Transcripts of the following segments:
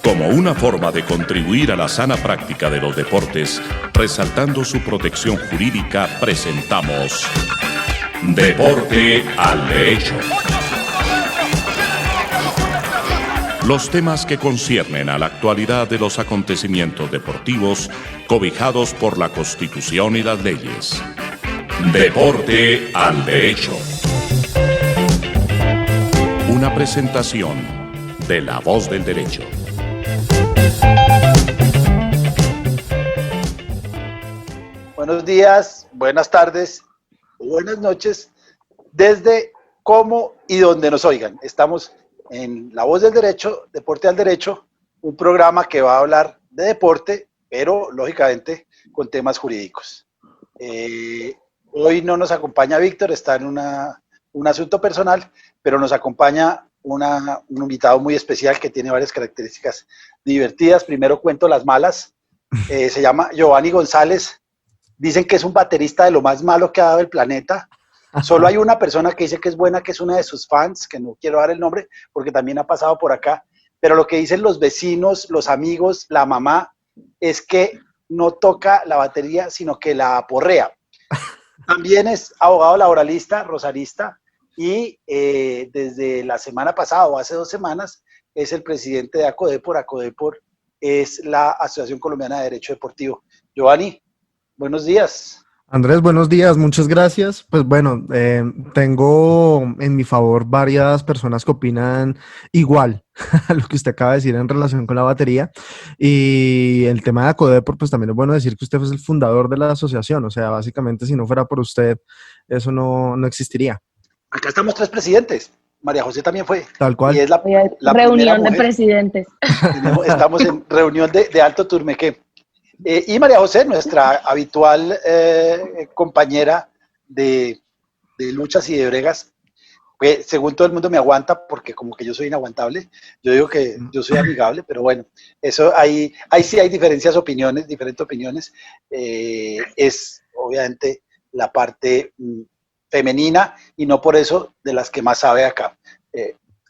Como una forma de contribuir a la sana práctica de los deportes, resaltando su protección jurídica, presentamos Deporte al Derecho. Los temas que conciernen a la actualidad de los acontecimientos deportivos cobijados por la Constitución y las leyes. Deporte al Derecho. Una presentación de La Voz del Derecho. Buenos días, buenas tardes, buenas noches, desde cómo y donde nos oigan. Estamos en La Voz del Derecho, Deporte al Derecho, un programa que va a hablar de deporte, pero lógicamente con temas jurídicos. Hoy no nos acompaña Víctor, está en un asunto personal, pero nos acompaña un invitado muy especial que tiene varias características divertidas. Primero cuento las malas. Se llama Giovanni González. Dicen que es un baterista de lo más malo que ha dado el planeta. Solo hay una persona que dice que es buena, que es una de sus fans, que no quiero dar el nombre porque también ha pasado por acá. Pero lo que dicen los vecinos, los amigos, la mamá, es que no toca la batería, sino que la aporrea. También es abogado laboralista, rosarista, y desde la semana pasada o hace 2 semanas es el presidente de ACODEPOR. ACODEPOR es la Asociación Colombiana de Derecho Deportivo. Giovanni, buenos días. Andrés, buenos días, muchas gracias. Pues bueno, tengo en mi favor varias personas que opinan igual a lo que usted acaba de decir en relación con la batería. Y el tema de ACODEPOR, pues también es bueno decir que usted es el fundador de la asociación. O sea, básicamente, si no fuera por usted, eso no existiría. Acá estamos 3 presidentes. María José también fue. Tal cual. Y es la reunión de presidentes. Estamos en reunión de alto turmeque. Y María José, nuestra habitual compañera de luchas y de bregas, que según todo el mundo me aguanta porque como que yo soy inaguantable. Yo digo que yo soy amigable, pero bueno, eso ahí sí hay diferentes opiniones. Es obviamente la parte femenina y no por eso de las que más sabe acá.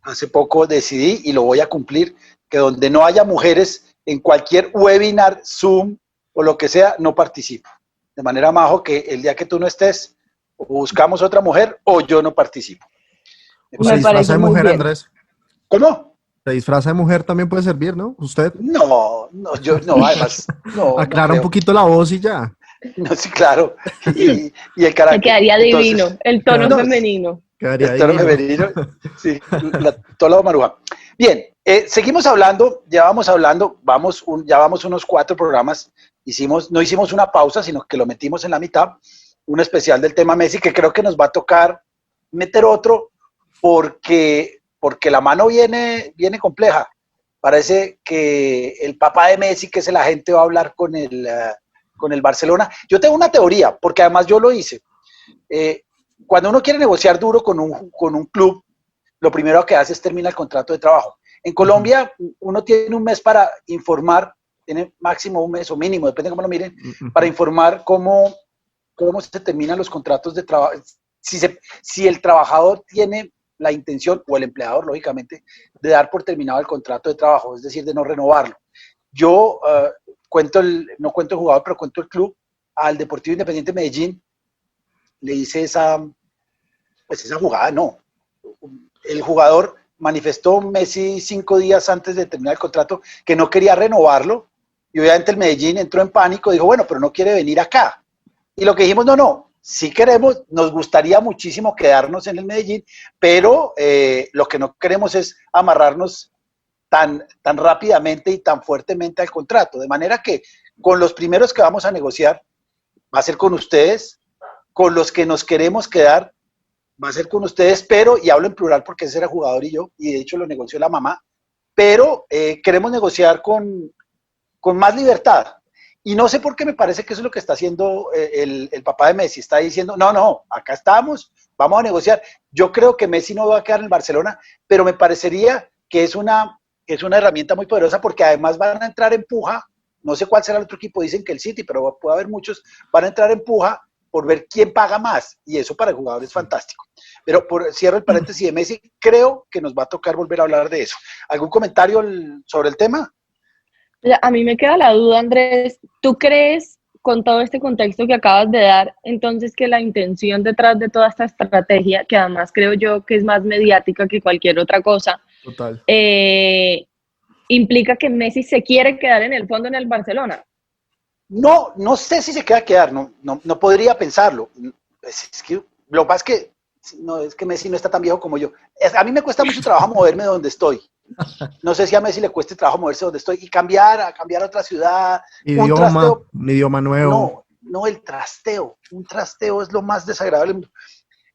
Hace poco decidí, y lo voy a cumplir, que donde no haya mujeres en cualquier webinar, Zoom o lo que sea, no participo. De manera, Majo, que el día que tú no estés, o buscamos otra mujer o yo no participo. ¿O se disfraza de mujer, Andrés? ¿Cómo? Se disfraza de mujer también puede servir, ¿no? ¿Usted? No, yo no, además, no. Aclara un poquito la voz y ya. No, sí, claro. Y el carácter. Me quedaría divino, entonces, el tono femenino. El tono femenino, sí, toda la maruja. Bien, seguimos hablando, ya vamos unos 4 programas, no hicimos una pausa, sino que lo metimos en la mitad, un especial del tema Messi, que creo que nos va a tocar meter otro, porque la mano viene compleja. Parece que el papá de Messi, que es el agente, va a hablar con el Barcelona. Yo tengo una teoría, porque además yo lo hice. Cuando uno quiere negociar duro con un club, lo primero que hace es terminar el contrato de trabajo. En Colombia, uno tiene un mes para informar, tiene máximo un mes o mínimo, depende de cómo lo miren, para informar cómo se terminan los contratos de trabajo. Si el trabajador tiene la intención, o el empleador, lógicamente, de dar por terminado el contrato de trabajo, es decir, de no renovarlo. Yo no cuento el jugador, pero cuento el club, al Deportivo Independiente Medellín, le hice esa jugada, no. El jugador manifestó Messi 5 días antes de terminar el contrato que no quería renovarlo, y obviamente el Medellín entró en pánico, dijo, bueno, pero no quiere venir acá. Y lo que dijimos, no, sí queremos, nos gustaría muchísimo quedarnos en el Medellín, pero lo que no queremos es amarrarnos tan rápidamente y tan fuertemente al contrato, de manera que con los primeros que vamos a negociar va a ser con ustedes, con los que nos queremos quedar va a ser con ustedes, pero, y hablo en plural porque ese era jugador y yo, y de hecho lo negoció la mamá, pero queremos negociar con más libertad. Y no sé por qué me parece que eso es lo que está haciendo el papá de Messi, está diciendo, no, acá estamos, vamos a negociar. Yo creo que Messi no va a quedar en el Barcelona, pero me parecería que es una herramienta muy poderosa porque además van a entrar en puja, no sé cuál será el otro equipo, dicen que el City, pero puede haber muchos, van a entrar en puja por ver quién paga más, y eso para el jugador es fantástico. Pero cierro el paréntesis de Messi, creo que nos va a tocar volver a hablar de eso. ¿Algún comentario sobre el tema? A mí me queda la duda, Andrés, ¿tú crees, con todo este contexto que acabas de dar, entonces que la intención detrás de toda esta estrategia, que además creo yo que es más mediática que cualquier otra cosa, Total. implica que Messi se quiere quedar en el fondo en el Barcelona? No, no sé si se queda a quedar, no podría pensarlo. Es que, lo que pasa es que, no, es que Messi no está tan viejo como yo. A mí me cuesta mucho trabajo moverme de donde estoy. No sé si a Messi le cueste trabajo moverse de donde estoy y cambiar a otra ciudad. Un idioma nuevo. No, el trasteo. Un trasteo es lo más desagradable del mundo.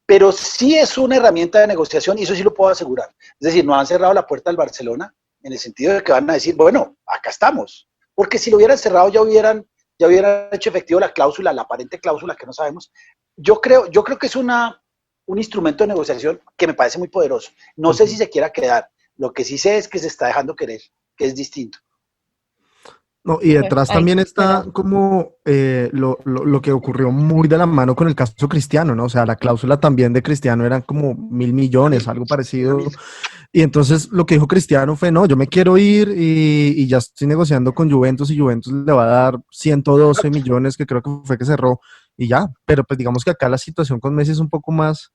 Pero sí es una herramienta de negociación y eso sí lo puedo asegurar. Es decir, no han cerrado la puerta al Barcelona en el sentido de que van a decir, bueno, acá estamos. Porque si lo hubieran cerrado ya hubieran hecho efectivo la cláusula, la aparente cláusula que no sabemos. Yo creo que es un instrumento de negociación que me parece muy poderoso. No sé si se quiera quedar. Lo que sí sé es que se está dejando querer, que es distinto. No, y detrás también está como lo que ocurrió muy de la mano con el caso Cristiano, ¿no? O sea, la cláusula también de Cristiano eran como 1.000 millones, algo parecido. Y entonces lo que dijo Cristiano fue, no, yo me quiero ir y ya estoy negociando con Juventus y Juventus le va a dar 112 millones, que creo que fue que cerró, y ya. Pero pues digamos que acá la situación con Messi es un poco más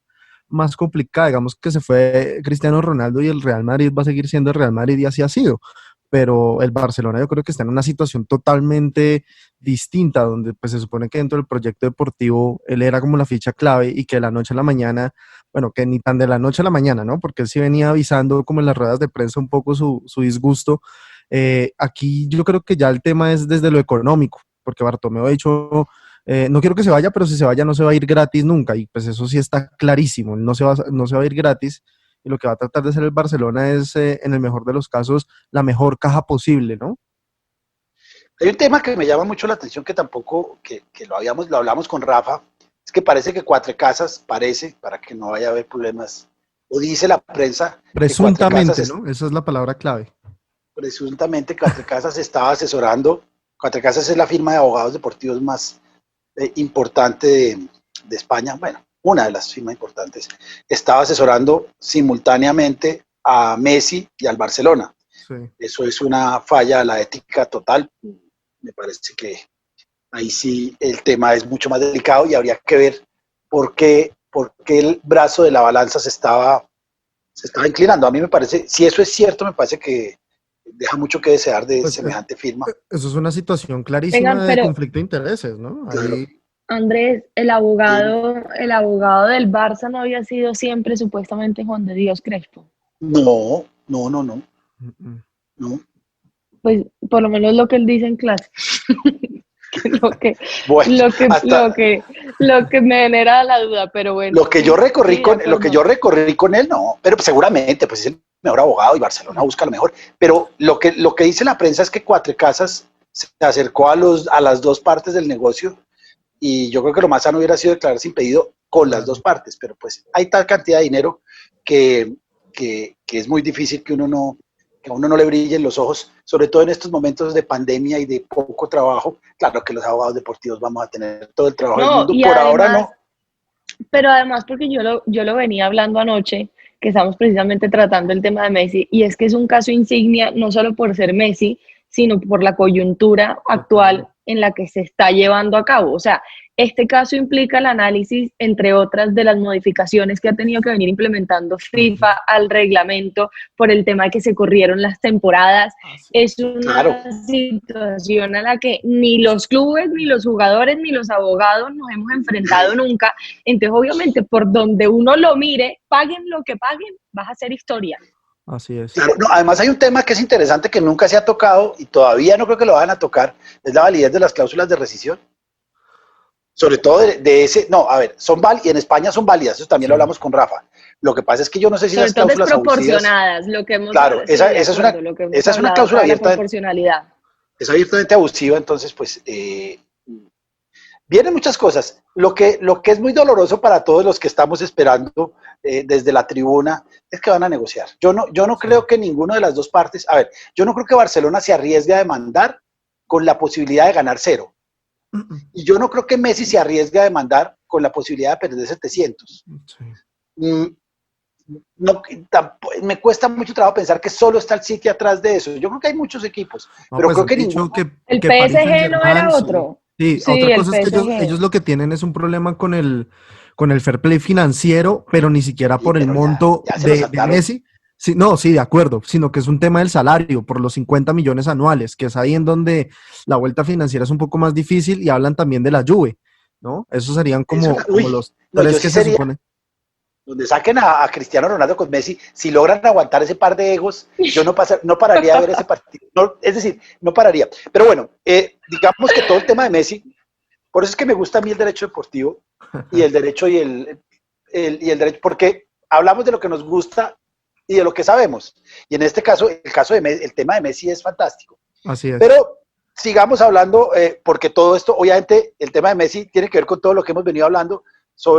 complicada. Digamos que se fue Cristiano Ronaldo y el Real Madrid va a seguir siendo el Real Madrid y así ha sido. Pero el Barcelona yo creo que está en una situación totalmente distinta, donde pues se supone que dentro del proyecto deportivo él era como la ficha clave y que de la noche a la mañana, bueno, que ni tan de la noche a la mañana, ¿no? Porque él sí venía avisando como en las ruedas de prensa un poco su disgusto. Aquí yo creo que ya el tema es desde lo económico, porque Bartomeu ha dicho, no quiero que se vaya, pero si se vaya no se va a ir gratis nunca, y pues eso sí está clarísimo, él no se va a ir gratis. Y lo que va a tratar de hacer el Barcelona es, en el mejor de los casos, la mejor caja posible, ¿no? Hay un tema que me llama mucho la atención, que tampoco, que lo hablamos con Rafa, es que parece que Cuatro Casas, para que no vaya a haber problemas, o dice la prensa, presuntamente, ¿no? Esa es la palabra clave. Presuntamente Cuatro Casas estaba asesorando. Cuatro Casas es la firma de abogados deportivos más importante de España, bueno, una de las firmas importantes, estaba asesorando simultáneamente a Messi y al Barcelona. Sí. Eso es una falla a la ética total. Me parece que ahí sí el tema es mucho más delicado y habría que ver por qué el brazo de la balanza se estaba inclinando. A mí me parece, si eso es cierto, me parece que deja mucho que desear de semejante firma. Eso es una situación clarísima de conflicto de intereses, ¿no? Claro. Ahí... Andrés, el abogado del Barça no había sido siempre supuestamente Juan de Dios Crespo. No. Pues por lo menos lo que él dice en clase. lo que me genera la duda, pero bueno. Lo que yo recorrí con él, no, pero seguramente pues es el mejor abogado y Barcelona busca lo mejor. Pero lo que dice la prensa es que Cuatro Casas se acercó a las dos partes del negocio. Y yo creo que lo más sano hubiera sido declararse impedido con las dos partes, pero pues hay tal cantidad de dinero que es muy difícil que a uno no le brillen los ojos, sobre todo en estos momentos de pandemia y de poco trabajo. Claro que los abogados deportivos vamos a tener todo el trabajo del mundo, por además, ahora no. Pero además porque yo lo venía hablando anoche, que estamos precisamente tratando el tema de Messi, y es que es un caso insignia no solo por ser Messi, sino por la coyuntura actual en la que se está llevando a cabo. O sea, este caso implica el análisis, entre otras, de las modificaciones que ha tenido que venir implementando FIFA al reglamento por el tema de que se corrieron las temporadas. Es una situación a la que ni los clubes, ni los jugadores, ni los abogados nos hemos enfrentado nunca. Entonces, obviamente, por donde uno lo mire, paguen lo que paguen, vas a hacer historia. Así es. Claro, no, además hay un tema que es interesante que nunca se ha tocado y todavía no creo que lo vayan a tocar, es la validez de las cláusulas de rescisión. Sobre todo de ese, no, a ver, y en España son válidas, eso también lo hablamos con Rafa. Lo que pasa es que yo no sé si las cláusulas desproporcionadas, lo que hemos claro, esa es una cláusula proporcionalidad. Es abiertamente abusiva, entonces pues vienen muchas cosas. Lo que es muy doloroso para todos los que estamos esperando desde la tribuna es que van a negociar. Yo no creo que ninguna de las dos partes, yo no creo que Barcelona se arriesgue a demandar con la posibilidad de ganar cero. Y yo no creo que Messi se arriesgue a demandar con la posibilidad de perder 700. Sí. No, me cuesta mucho trabajo pensar que solo está el City atrás de eso. Yo creo que hay muchos equipos, No, pero pues creo han que dicho ninguno. El que Paris PSG no Saint-Germain, era sí. otro. Sí, Sí, otra el cosa es que PSG. ellos lo que tienen es un problema con el fair play financiero, pero ni siquiera Sí, por el pero monto ya se lo de saltaron. Messi. Sí, no, sí, de acuerdo, sino que es un tema del salario por los 50 millones anuales, que es ahí en donde la vuelta financiera es un poco más difícil y hablan también de la Juve, ¿no? Esos serían como los No, yo tres que sí se sería, supone. donde saquen a Cristiano Ronaldo con Messi, si logran aguantar ese par de egos, yo no pararía de ver ese partido. No, es decir, no pararía. Pero bueno, digamos que todo el tema de Messi, por eso es que me gusta a mí el derecho deportivo y el derecho y el derecho, porque hablamos de lo que nos gusta y de lo que sabemos. Y en este caso, el caso de Messi, el tema de Messi es fantástico. Así es. Pero sigamos hablando, porque todo esto, obviamente, el tema de Messi tiene que ver con todo lo que hemos venido hablando,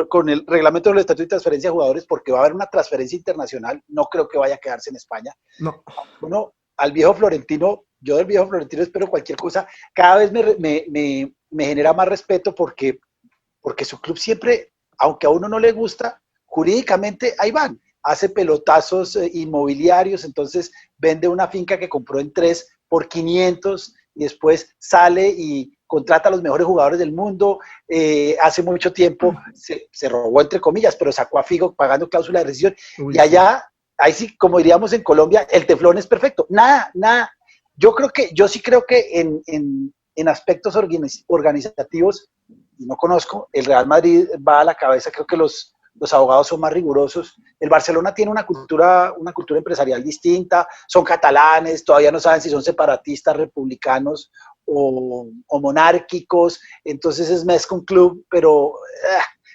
con el reglamento del estatuto de transferencia de jugadores, porque va a haber una transferencia internacional, no creo que vaya a quedarse en España. No. Uno, al viejo Florentino, yo del viejo Florentino espero cualquier cosa, cada vez me genera más respeto porque su club siempre, aunque a uno no le gusta, jurídicamente ahí van, hace pelotazos inmobiliarios, entonces vende una finca que compró en 3 por 500 y después sale y contrata a los mejores jugadores del mundo. Hace mucho tiempo se robó, entre comillas, pero sacó a Figo pagando cláusula de rescisión. Uy, Y allá, ahí sí, como diríamos en Colombia, el teflón es perfecto. Nada. Yo sí creo que en aspectos organizativos, y no conozco, el Real Madrid va a la cabeza, creo que los abogados son más rigurosos. El Barcelona tiene una cultura empresarial distinta, son catalanes, todavía no saben si son separatistas, republicanos o monárquicos, entonces es más que un club, pero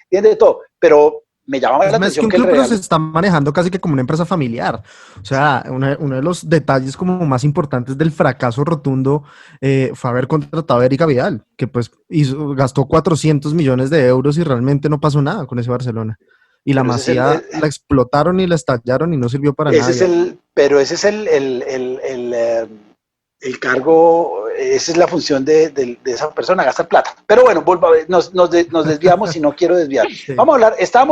tiene de todo, pero me llama es la más que atención un que el club, pero se Real... está manejando casi que como una empresa familiar. O sea, uno de los detalles como más importantes del fracaso rotundo fue haber contratado a Erika Vidal, que pues gastó 400 millones de euros y realmente no pasó nada con ese Barcelona. Y la Pero ese es Masía la explotaron y la estallaron y no sirvió para nada. pero ese es el cargo, esa es la función de esa persona, gastar plata. Pero bueno, nos desviamos y no quiero desviar. Sí. Vamos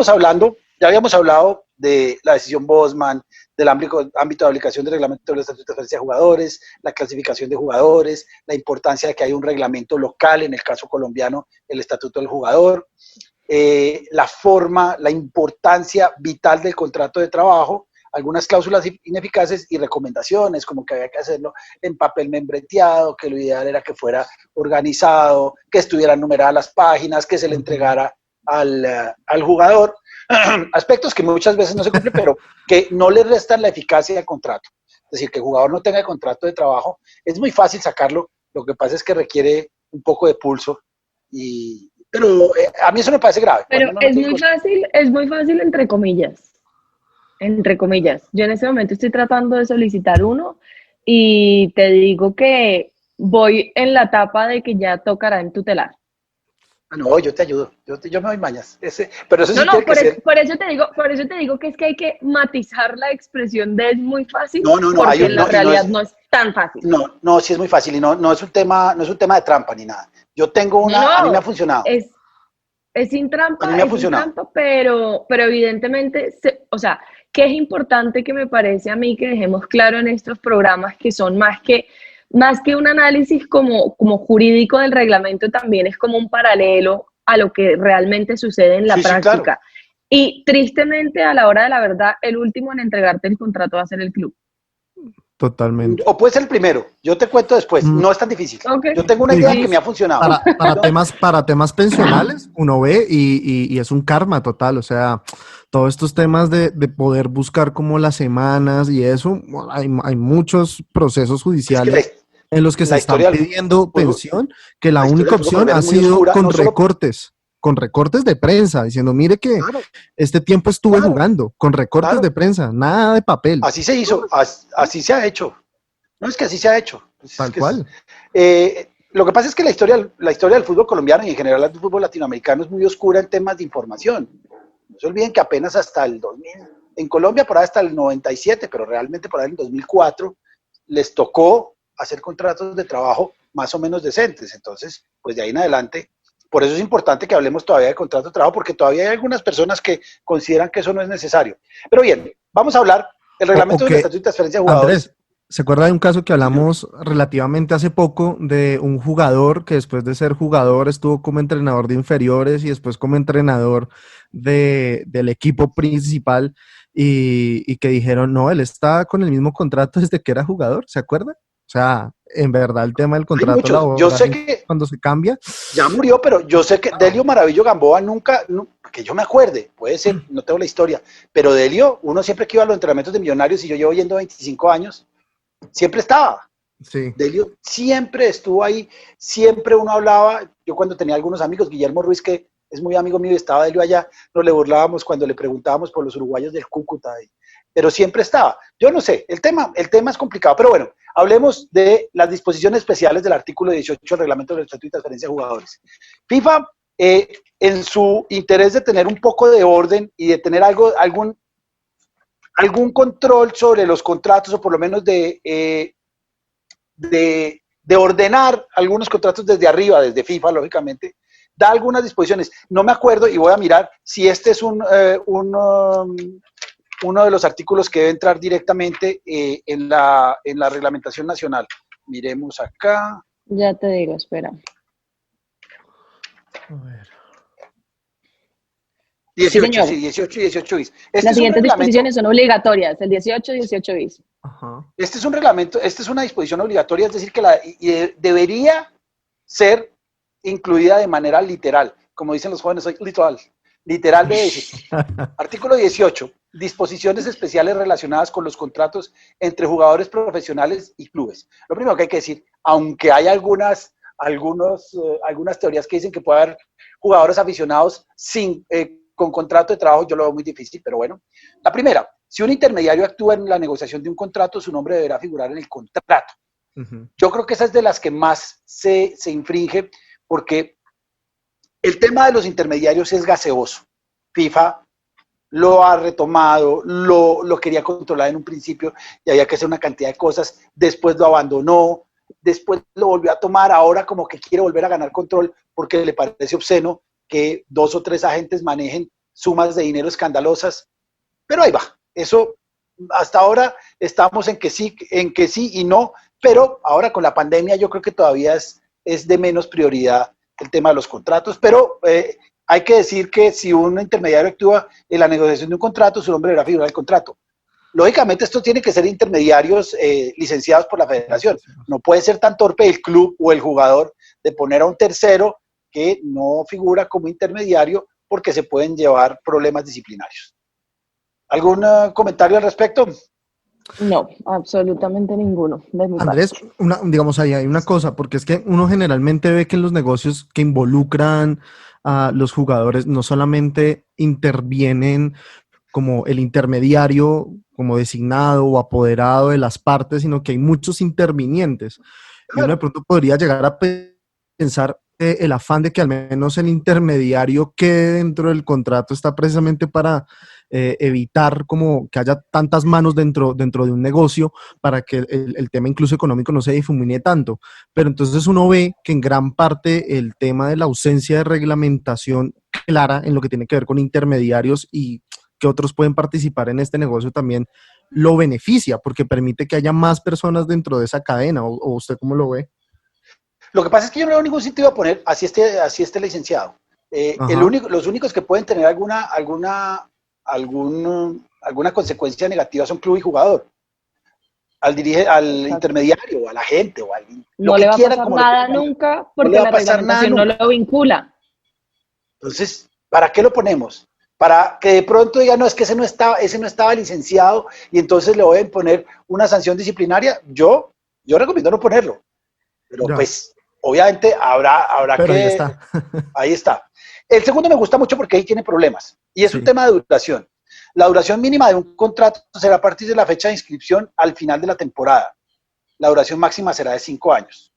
a hablar, ya habíamos hablado de la decisión Bosman, del ámbito de aplicación del reglamento del estatuto de transferencia de jugadores, la clasificación de jugadores, la importancia de que haya un reglamento local, en el caso colombiano, el estatuto del jugador, la forma, la importancia vital del contrato de trabajo, algunas cláusulas ineficaces y recomendaciones, como que había que hacerlo en papel membreteado, que lo ideal era que fuera organizado, que estuvieran numeradas las páginas, que se le entregara al jugador. Aspectos que muchas veces no se cumplen, pero que no le restan la eficacia del contrato. Es decir, que el jugador no tenga el contrato de trabajo, es muy fácil sacarlo, lo que pasa es que requiere un poco de pulso, pero a mí eso me parece grave. Pero es muy fácil entre comillas. Entre comillas. Yo en este momento estoy tratando de solicitar uno y te digo que voy en la etapa de que ya tocará en tutelar. No, yo te ayudo, yo me doy mañas. Pero eso sí No, tiene que ser... por eso te digo que es que hay que matizar la expresión de es muy fácil, No, porque en la realidad no es tan fácil. No, sí es muy fácil y no es un tema de trampa ni nada. Yo tengo una, a mí me ha funcionado. Es sin trampa, a mí me ha funcionado. pero evidentemente, o sea, que es importante que me parece a mí que dejemos claro en estos programas que son más que un análisis como jurídico del reglamento, también es como un paralelo a lo que realmente sucede en la práctica. Sí, claro. Y tristemente, a la hora de la verdad, el último en entregarte el contrato va a ser el club. Totalmente. O puede ser el primero, yo te cuento después, no es tan difícil. Okay. Yo tengo una idea que me ha funcionado. Para temas pensionales, uno ve y es un karma total, o sea, todos estos temas de poder buscar como las semanas y eso, hay muchos procesos judiciales en los que se están pidiendo pensión, que la única opción ha sido con recortes. Con recortes de prensa, diciendo, mire que este tiempo estuve jugando, con recortes de prensa, nada de papel. Así se hizo, así se ha hecho. No es que así se ha hecho. Tal cual. Lo que pasa es que la historia del fútbol colombiano y en general del fútbol latinoamericano es muy oscura en temas de información. No se olviden que apenas hasta el 2000, en Colombia por ahí hasta el 97, pero realmente por ahí en el 2004, les tocó hacer contratos de trabajo más o menos decentes. Entonces, pues de ahí en adelante, por eso es importante que hablemos todavía de contrato de trabajo, porque todavía hay algunas personas que consideran que eso no es necesario. Pero bien, vamos a hablar del reglamento del estatuto de transferencia de jugadores. Andrés, ¿se acuerda de un caso que hablamos relativamente hace poco de un jugador que después de ser jugador estuvo como entrenador de inferiores y después como entrenador del equipo principal y que dijeron, no, él está con el mismo contrato desde que era jugador, ¿se acuerda? O sea, en verdad el tema del contrato laboral, yo sé que cuando se cambia. ya murió, pero yo sé que Delio Maravillo Gamboa nunca, que yo me acuerde, puede ser, no tengo la historia, pero Delio, uno siempre que iba a los entrenamientos de Millonarios, y yo llevo yendo 25 años, siempre estaba. Sí. Delio siempre estuvo ahí, siempre uno hablaba, yo cuando tenía algunos amigos, Guillermo Ruiz, que es muy amigo mío y estaba Delio allá, nos le burlábamos cuando le preguntábamos por los uruguayos del Cúcuta, pero siempre estaba. Yo no sé, el tema es complicado, pero bueno, hablemos de las disposiciones especiales del artículo 18 del reglamento del estatuto de transferencia de jugadores. FIFA, en su interés de tener un poco de orden y de tener algún control sobre los contratos, o por lo menos de ordenar algunos contratos desde arriba, desde FIFA, lógicamente, da algunas disposiciones. No me acuerdo y voy a mirar si este es uno de los artículos que debe entrar directamente en la reglamentación nacional. Miremos acá. Ya te digo, espera. A ver. 18, Sí, sí, 18 y 18 bis. Las siguientes disposiciones son obligatorias, el 18 y 18 bis. Ajá. Este es un reglamento, esta es una disposición obligatoria, es decir, que debería ser incluida de manera literal, como dicen los jóvenes, soy literal de decir. Artículo 18, disposiciones especiales relacionadas con los contratos entre jugadores profesionales y clubes. Lo primero que hay que decir, aunque hay algunas teorías que dicen que puede haber jugadores aficionados con contrato de trabajo, yo lo veo muy difícil, pero bueno. La primera, si un intermediario actúa en la negociación de un contrato, su nombre deberá figurar en el contrato. Uh-huh. Yo creo que esa es de las que más se infringe, porque el tema de los intermediarios es gaseoso. FIFA lo ha retomado, lo quería controlar en un principio y había que hacer una cantidad de cosas, después lo abandonó, después lo volvió a tomar, ahora como que quiere volver a ganar control porque le parece obsceno que 2 o 3 agentes manejen sumas de dinero escandalosas, pero ahí va. Eso, hasta ahora estamos en que sí y no, pero ahora con la pandemia yo creo que todavía es de menos prioridad el tema de los contratos, pero hay que decir que si un intermediario actúa en la negociación de un contrato, su nombre deberá figurar en el contrato. Lógicamente esto tiene que ser intermediarios licenciados por la federación. No puede ser tan torpe el club o el jugador de poner a un tercero que no figura como intermediario, porque se pueden llevar problemas disciplinarios. ¿Algún comentario al respecto? No, absolutamente ninguno. Andrés, digamos, ahí hay una cosa, porque es que uno generalmente ve que en los negocios que involucran a los jugadores no solamente intervienen como el intermediario, como designado o apoderado de las partes, sino que hay muchos intervinientes. Y uno de pronto podría llegar a pensar el afán de que al menos el intermediario quede dentro del contrato está precisamente para evitar como que haya tantas manos dentro de un negocio, para que el tema incluso económico no se difumine tanto. Pero entonces uno ve que en gran parte el tema de la ausencia de reglamentación clara en lo que tiene que ver con intermediarios y que otros pueden participar en este negocio también lo beneficia, porque permite que haya más personas dentro de esa cadena. ¿O usted cómo lo ve? Lo que pasa es que yo no veo ningún sitio a poner así esté licenciado. Los únicos que pueden tener alguna consecuencia negativa son club y jugador. Al intermediario, o a la gente, o al no le va a pasar nada nunca, porque la reglamentación no lo vincula. Entonces, ¿para qué lo ponemos? Para que de pronto digan, no, es que ese no estaba licenciado y entonces le voy a poner una sanción disciplinaria. Yo recomiendo no ponerlo. Pero pues, obviamente habrá pero que... ahí está. Ahí está. El segundo me gusta mucho porque ahí tiene problemas. Y es un tema de duración. La duración mínima de un contrato será a partir de la fecha de inscripción al final de la temporada. La duración máxima será de 5 años.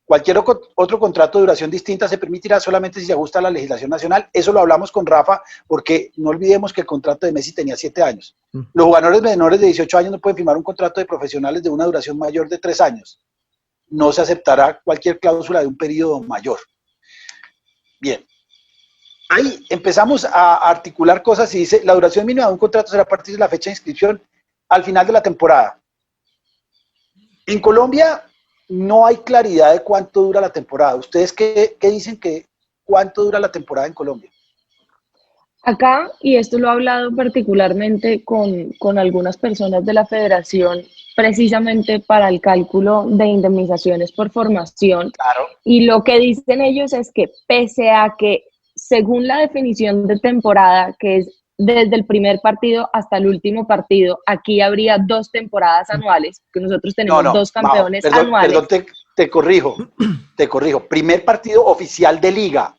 Cualquier otro contrato de duración distinta se permitirá solamente si se ajusta a la legislación nacional. Eso lo hablamos con Rafa, porque no olvidemos que el contrato de Messi tenía 7 años. Los jugadores menores de 18 años no pueden firmar un contrato de profesionales de una duración mayor de 3 años. no se aceptará cualquier cláusula de un periodo mayor. Bien. Ahí empezamos a articular cosas y dice, la duración mínima de un contrato será a partir de la fecha de inscripción al final de la temporada. En Colombia no hay claridad de cuánto dura la temporada. ¿Ustedes qué dicen que cuánto dura la temporada en Colombia? Acá, y esto lo he hablado particularmente con algunas personas de la federación, precisamente para el cálculo de indemnizaciones por formación, Claro. y lo que dicen ellos es que pese a que, según la definición de temporada, que es desde el primer partido hasta el último partido, aquí habría 2 temporadas anuales, que nosotros tenemos 2 campeones Majo, anuales. Perdón, te corrijo. Primer partido oficial de liga.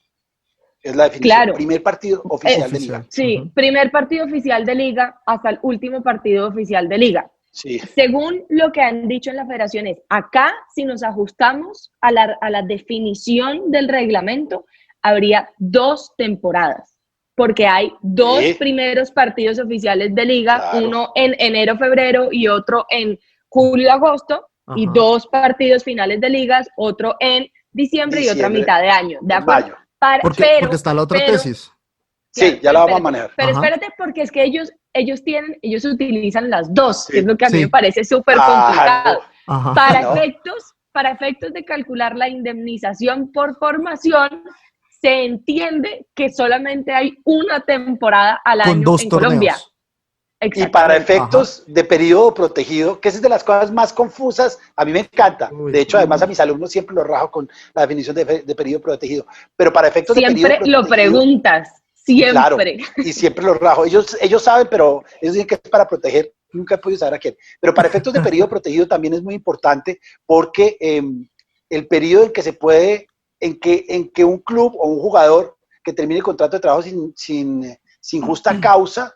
Es la definición. Claro. Primer partido oficial de liga. Sí, primer partido oficial de liga hasta el último partido oficial de liga. Sí. Según lo que han dicho en la federación es, acá si nos ajustamos a la definición del reglamento, habría 2 temporadas, porque hay 2 primeros partidos oficiales de liga, Claro. uno en enero, febrero y otro en julio, agosto, y 2 partidos finales de ligas, otro en diciembre y otra mitad de año, ¿de acuerdo? Mayo. Porque está la otra tesis. Sí, ya la vamos a manejar. Pero espérate, porque es que ellos utilizan las 2, Sí. que es lo que a mí Sí. me parece súper complicado. Ajá. Para efectos de calcular la indemnización por formación, se entiende que solamente hay una temporada al Con año 2 en torneos. Colombia. Y para efectos de periodo protegido, que esa es de las cosas más confusas, a mí me encanta. Uy, de hecho, además a mis alumnos siempre los rajo con la definición de periodo protegido. Pero para efectos de periodo Siempre protegido... lo preguntas, siempre. Claro, y siempre los rajo. Ellos saben, pero ellos dicen que es para proteger. Nunca he podido saber a quién. Pero para efectos de periodo protegido también es muy importante porque el periodo en que se puede, en que un club o un jugador que termine el contrato de trabajo sin justa causa,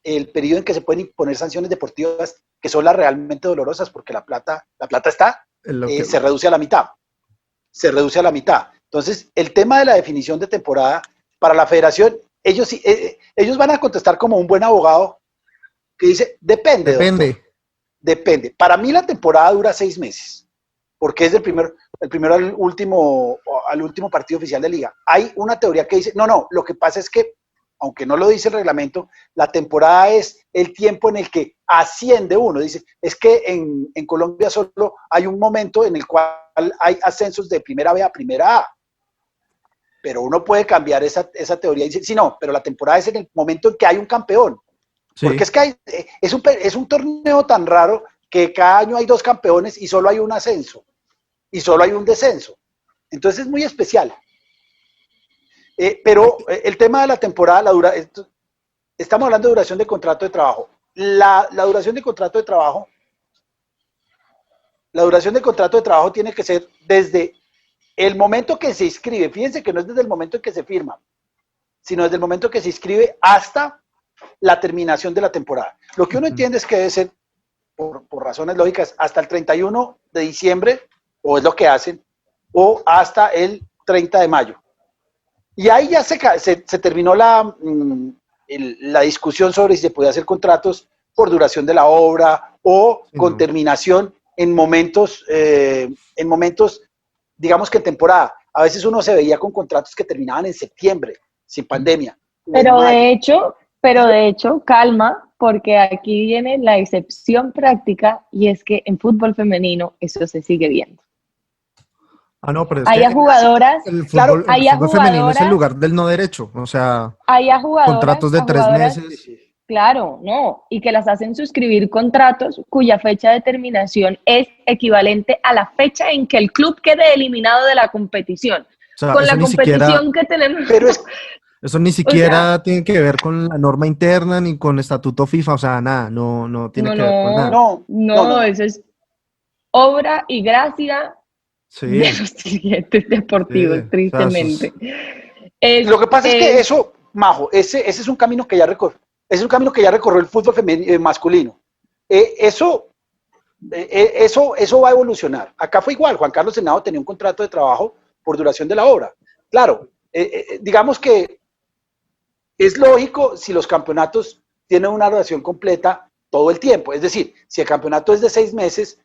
el periodo en que se pueden imponer sanciones deportivas que son las realmente dolorosas, porque la plata está, se reduce a la mitad. Se reduce a la mitad. Entonces, el tema de la definición de temporada, para la federación, ellos van a contestar como un buen abogado que dice, depende. Doctor. Depende. Para mí la temporada dura 6 meses, porque es del primero al último partido oficial de liga. Hay una teoría que dice, no, lo que pasa es que, aunque no lo dice el reglamento, la temporada es el tiempo en el que asciende uno. Dice, es que en Colombia solo hay un momento en el cual hay ascensos de primera B a primera A. Pero uno puede cambiar esa teoría y dice, sí, no, pero la temporada es en el momento en que hay un campeón. Sí. Porque es que es un torneo tan raro que cada año hay 2 campeones y solo hay un ascenso. Y solo hay un descenso. Entonces es muy especial. Pero el tema de la temporada, estamos hablando de duración de contrato de trabajo. La duración de contrato de trabajo tiene que ser desde el momento que se inscribe. Fíjense que no es desde el momento en que se firma, sino desde el momento que se inscribe hasta la terminación de la temporada. Lo que uno entiende es que debe ser, por razones lógicas, hasta el 31 de diciembre, o es lo que hacen, o hasta el 30 de mayo. Y ahí ya se terminó la discusión sobre si se podía hacer contratos por duración de la obra o con terminación en momentos, digamos que en temporada. A veces uno se veía con contratos que terminaban en septiembre, sin pandemia. Pero de hecho, calma, porque aquí viene la excepción práctica y es que en fútbol femenino eso se sigue viendo. No, pero es hay que jugadoras, el fútbol femenino es el lugar del no derecho, o sea, contratos de 3 meses. Claro, no, y que las hacen suscribir contratos cuya fecha de terminación es equivalente a la fecha en que el club quede eliminado de la competición. O sea, con la competición que tenemos. Pero eso ni siquiera tiene que ver con la norma interna ni con estatuto FIFA, o sea, nada, no tiene que ver con nada. No, eso es obra y gracia de los dirigentes deportivos, tristemente. Lo que pasa es que eso, Majo, ese es un camino que ya recorrió. Es un camino que ya recorrió el fútbol masculino. Eso va a evolucionar. Acá fue igual. Juan Carlos Senado tenía un contrato de trabajo por duración de la obra. Claro, digamos que es lógico si los campeonatos tienen una duración completa todo el tiempo. Es decir, si el campeonato es de 6 meses,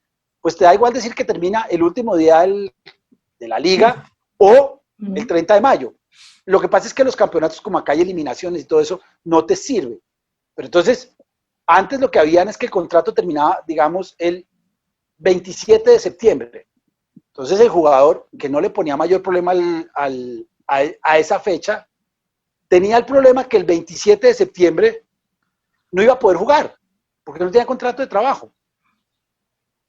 pues te da igual decir que termina el último día de la liga o el 30 de mayo. Lo que pasa es que los campeonatos, como acá hay eliminaciones y todo eso, no te sirve. Pero entonces, antes lo que habían es que el contrato terminaba, digamos, el 27 de septiembre. Entonces el jugador, que no le ponía mayor problema a esa fecha, tenía el problema que el 27 de septiembre no iba a poder jugar, porque no tenía contrato de trabajo.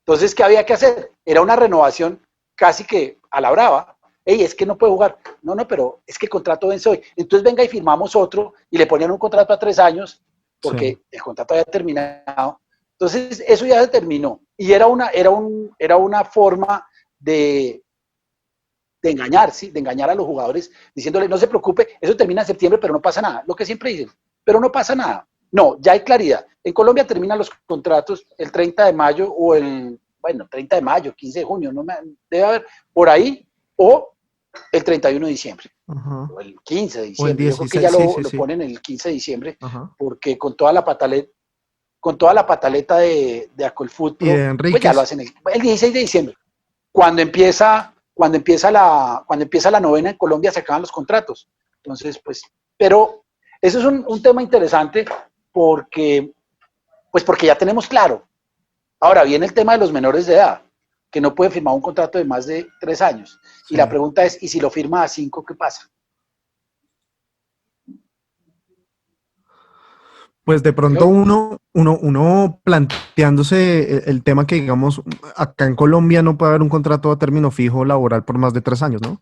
Entonces, ¿qué había que hacer? Era una renovación casi que a la brava. Ey, es que no puede jugar. No, pero es que el contrato vence hoy. Entonces venga y firmamos otro y le ponían un contrato a 3 años porque el contrato había terminado. Entonces, eso ya se terminó. Y era una forma de engañar, ¿sí? De engañar a los jugadores, diciéndole, no se preocupe, eso termina en septiembre, pero no pasa nada. Lo que siempre dicen, pero no pasa nada. No, ya hay claridad. En Colombia terminan los contratos el 30 de mayo o 30 de mayo, 15 de junio, debe haber por ahí, o el 31 de diciembre, o el 15 de diciembre. Yo creo que ya lo ponen el 15 de diciembre, porque con toda la pataleta de Acolfut, pues ya lo hacen el 16 de diciembre. Cuando empieza la novena en Colombia se acaban los contratos. Entonces, pues, pero eso es un tema interesante porque ya tenemos claro. Ahora viene el tema de los menores de edad, que no pueden firmar un contrato de más de 3 años. Sí. Y la pregunta es, ¿y si lo firma a 5, qué pasa? Pues de pronto uno planteándose el tema que, digamos, acá en Colombia no puede haber un contrato a término fijo laboral por más de 3 años, ¿no?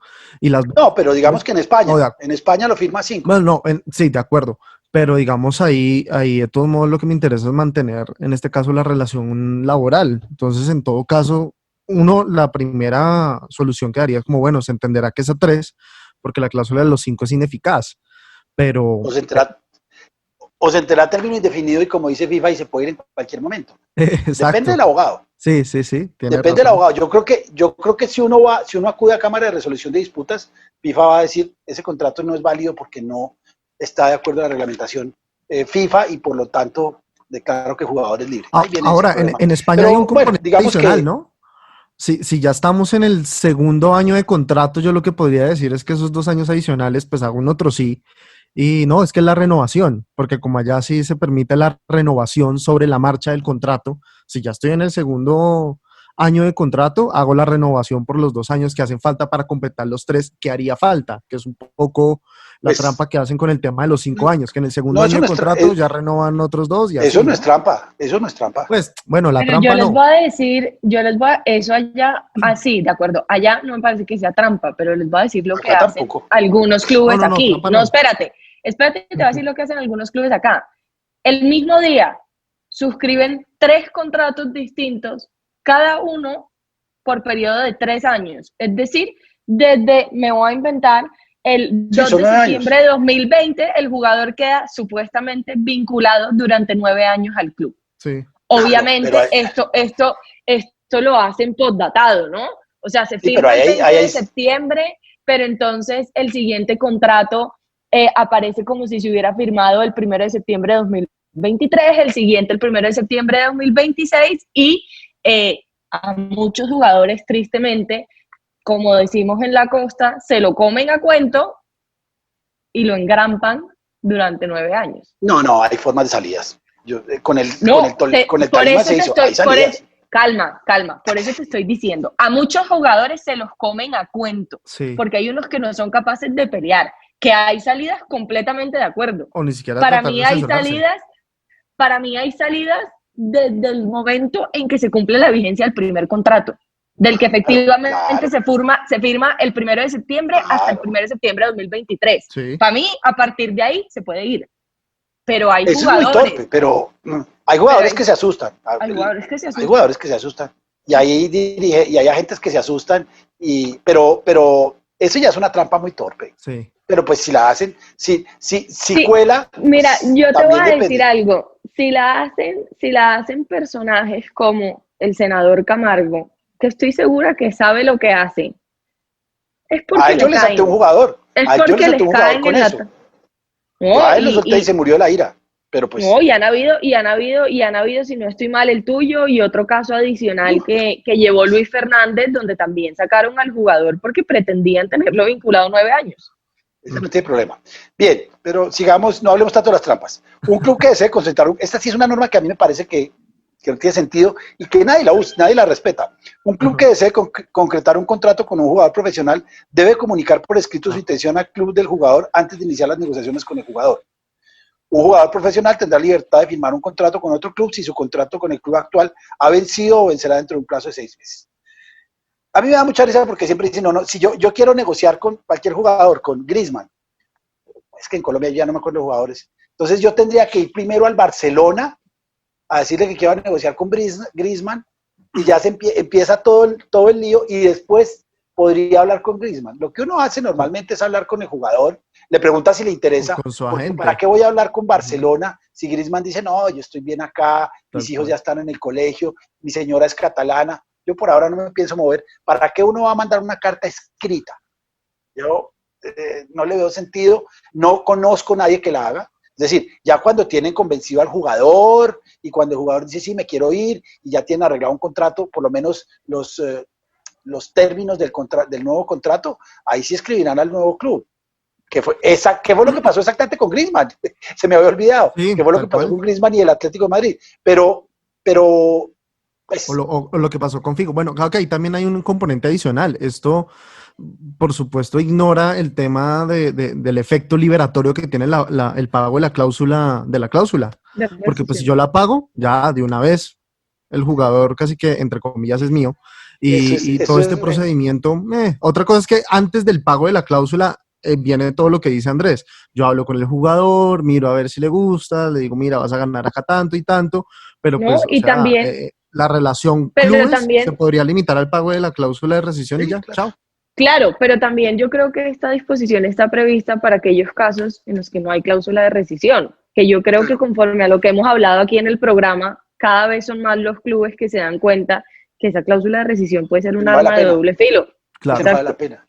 No, pero digamos que en España, en España lo firma a 5. Bueno, sí, de acuerdo. Pero digamos ahí de todos modos lo que me interesa es mantener, en este caso, la relación laboral. Entonces, en todo caso, la primera solución que daría es como, bueno, se entenderá que es a 3, porque la cláusula de los 5 es ineficaz, pero... O se entera a término indefinido y como dice FIFA y se puede ir en cualquier momento. Exacto. Depende del abogado. Sí. Depende del abogado. Yo creo que si uno acude a Cámara de Resolución de Disputas, FIFA va a decir ese contrato no es válido porque no está de acuerdo a la reglamentación FIFA y por lo tanto declaro que el jugador es libre. Ahora, en España hay un componente adicional, ¿no? Si ya estamos en el segundo año de contrato, yo lo que podría decir es que esos 2 años adicionales, pues hago un otro sí. Y no, es que es la renovación, porque como allá sí se permite la renovación sobre la marcha del contrato, si ya estoy en el segundo año de contrato, hago la renovación por los 2 años que hacen falta para completar los 3 que haría falta, que es un poco la trampa que hacen con el tema de los 5 años, que en el segundo año de contrato ya renovan otros 2 y así. Eso no es trampa. Pues, bueno, la trampa yo les voy a decir, eso allá, así, de acuerdo, allá no me parece que sea trampa, pero les voy a decir lo que hacen algunos clubes aquí. No, espérate, te voy a decir lo que hacen algunos clubes acá. El mismo día suscriben 3 contratos distintos, cada uno por periodo de 3 años. Es decir, me voy a inventar, el 2 de septiembre de 2020, el jugador queda supuestamente vinculado durante 9 años al club. Sí. Obviamente, esto lo hacen postdatado, ¿no? O sea, se firma el 20 de septiembre, pero entonces el siguiente contrato aparece como si se hubiera firmado el 1 de septiembre de 2023, el siguiente el 1 de septiembre de 2026 y a muchos jugadores, tristemente, como decimos en la costa, se lo comen a cuento y lo engrampan durante 9 años. No, hay formas de salidas. Con el Tolima se hizo, hay salidas. Calma, por eso te estoy diciendo, a muchos jugadores se los comen a cuento, porque hay unos que no son capaces de pelear, que hay salidas completamente de acuerdo. O ni siquiera para mí hay salidas desde el momento en que se cumple la vigencia del primer contrato, del que efectivamente se firma el 1 de septiembre hasta el 1 de septiembre de 2023. Sí. Para mí, a partir de ahí se puede ir. Pero hay jugadores... Es muy torpe, pero hay jugadores que se asustan. Hay jugadores que se asustan. Hay jugadores que se asustan. Y hay agentes que se asustan. Pero eso ya es una trampa muy torpe. Sí. Pero pues si la hacen, si cuela... Mira, yo te voy a decir algo. Si la hacen personajes como el senador Camargo, que estoy segura que sabe lo que hace, es porque a ellos les saltó un jugador. Es porque les caen con eso. No, a él lo solté y se murió de la ira. pero pues... No, y han habido, si no estoy mal, el tuyo y otro caso adicional que llevó Luis Fernández, donde también sacaron al jugador porque pretendían tenerlo vinculado 9 años. Ese no tiene problema. Bien, pero sigamos, no hablemos tanto de las trampas. Un club que desee concentrar, esta sí es una norma que a mí me parece que no tiene sentido y que nadie la usa, nadie la respeta. Un club que desee concretar un contrato con un jugador profesional debe comunicar por escrito su intención al club del jugador antes de iniciar las negociaciones con el jugador. Un jugador profesional tendrá libertad de firmar un contrato con otro club si su contrato con el club actual ha vencido o vencerá dentro de un plazo de 6 meses. A mí me da mucha risa porque siempre dicen, no, si yo quiero negociar con cualquier jugador, con Griezmann, es que en Colombia ya no me acuerdo de jugadores, entonces yo tendría que ir primero al Barcelona a decirle que quiero negociar con Griezmann y ya se empieza todo el lío y después podría hablar con Griezmann. Lo que uno hace normalmente es hablar con el jugador, le pregunta si le interesa, con su agente. ¿Para qué voy a hablar con Barcelona si Griezmann dice, no, yo estoy bien acá, mis hijos ya están en el colegio, mi señora es catalana, yo por ahora no me pienso mover? ¿Para qué uno va a mandar una carta escrita? Yo no le veo sentido, no conozco a nadie que la haga. Es decir, ya cuando tienen convencido al jugador y cuando el jugador dice, sí, me quiero ir y ya tienen arreglado un contrato, por lo menos los términos del nuevo contrato, ahí sí escribirán al nuevo club. ¿Qué fue lo que pasó exactamente con Griezmann? Se me había olvidado. Sí, ¿Qué fue lo que pasó con Griezmann y el Atlético de Madrid? Pero pues, o lo que pasó con Figo. Bueno, claro que ahí también hay un componente adicional. Esto, por supuesto, ignora el tema del efecto liberatorio que tiene el pago de la cláusula. Porque pues si yo la pago, ya de una vez el jugador casi que, entre comillas, es mío. Y todo este procedimiento. Otra cosa es que antes del pago de la cláusula viene todo lo que dice Andrés. Yo hablo con el jugador, miro a ver si le gusta, le digo, mira, vas a ganar acá tanto y tanto, pero No, pues, y también, la relación pero clubes también, se podría limitar al pago de la cláusula de rescisión y ya, chao. claro, pero también yo creo que esta disposición está prevista para aquellos casos en los que no hay cláusula de rescisión, que yo creo que conforme a lo que hemos hablado aquí en el programa, cada vez son más los clubes que se dan cuenta que esa cláusula de rescisión puede ser un arma de doble filo. Claro. No vale la pena.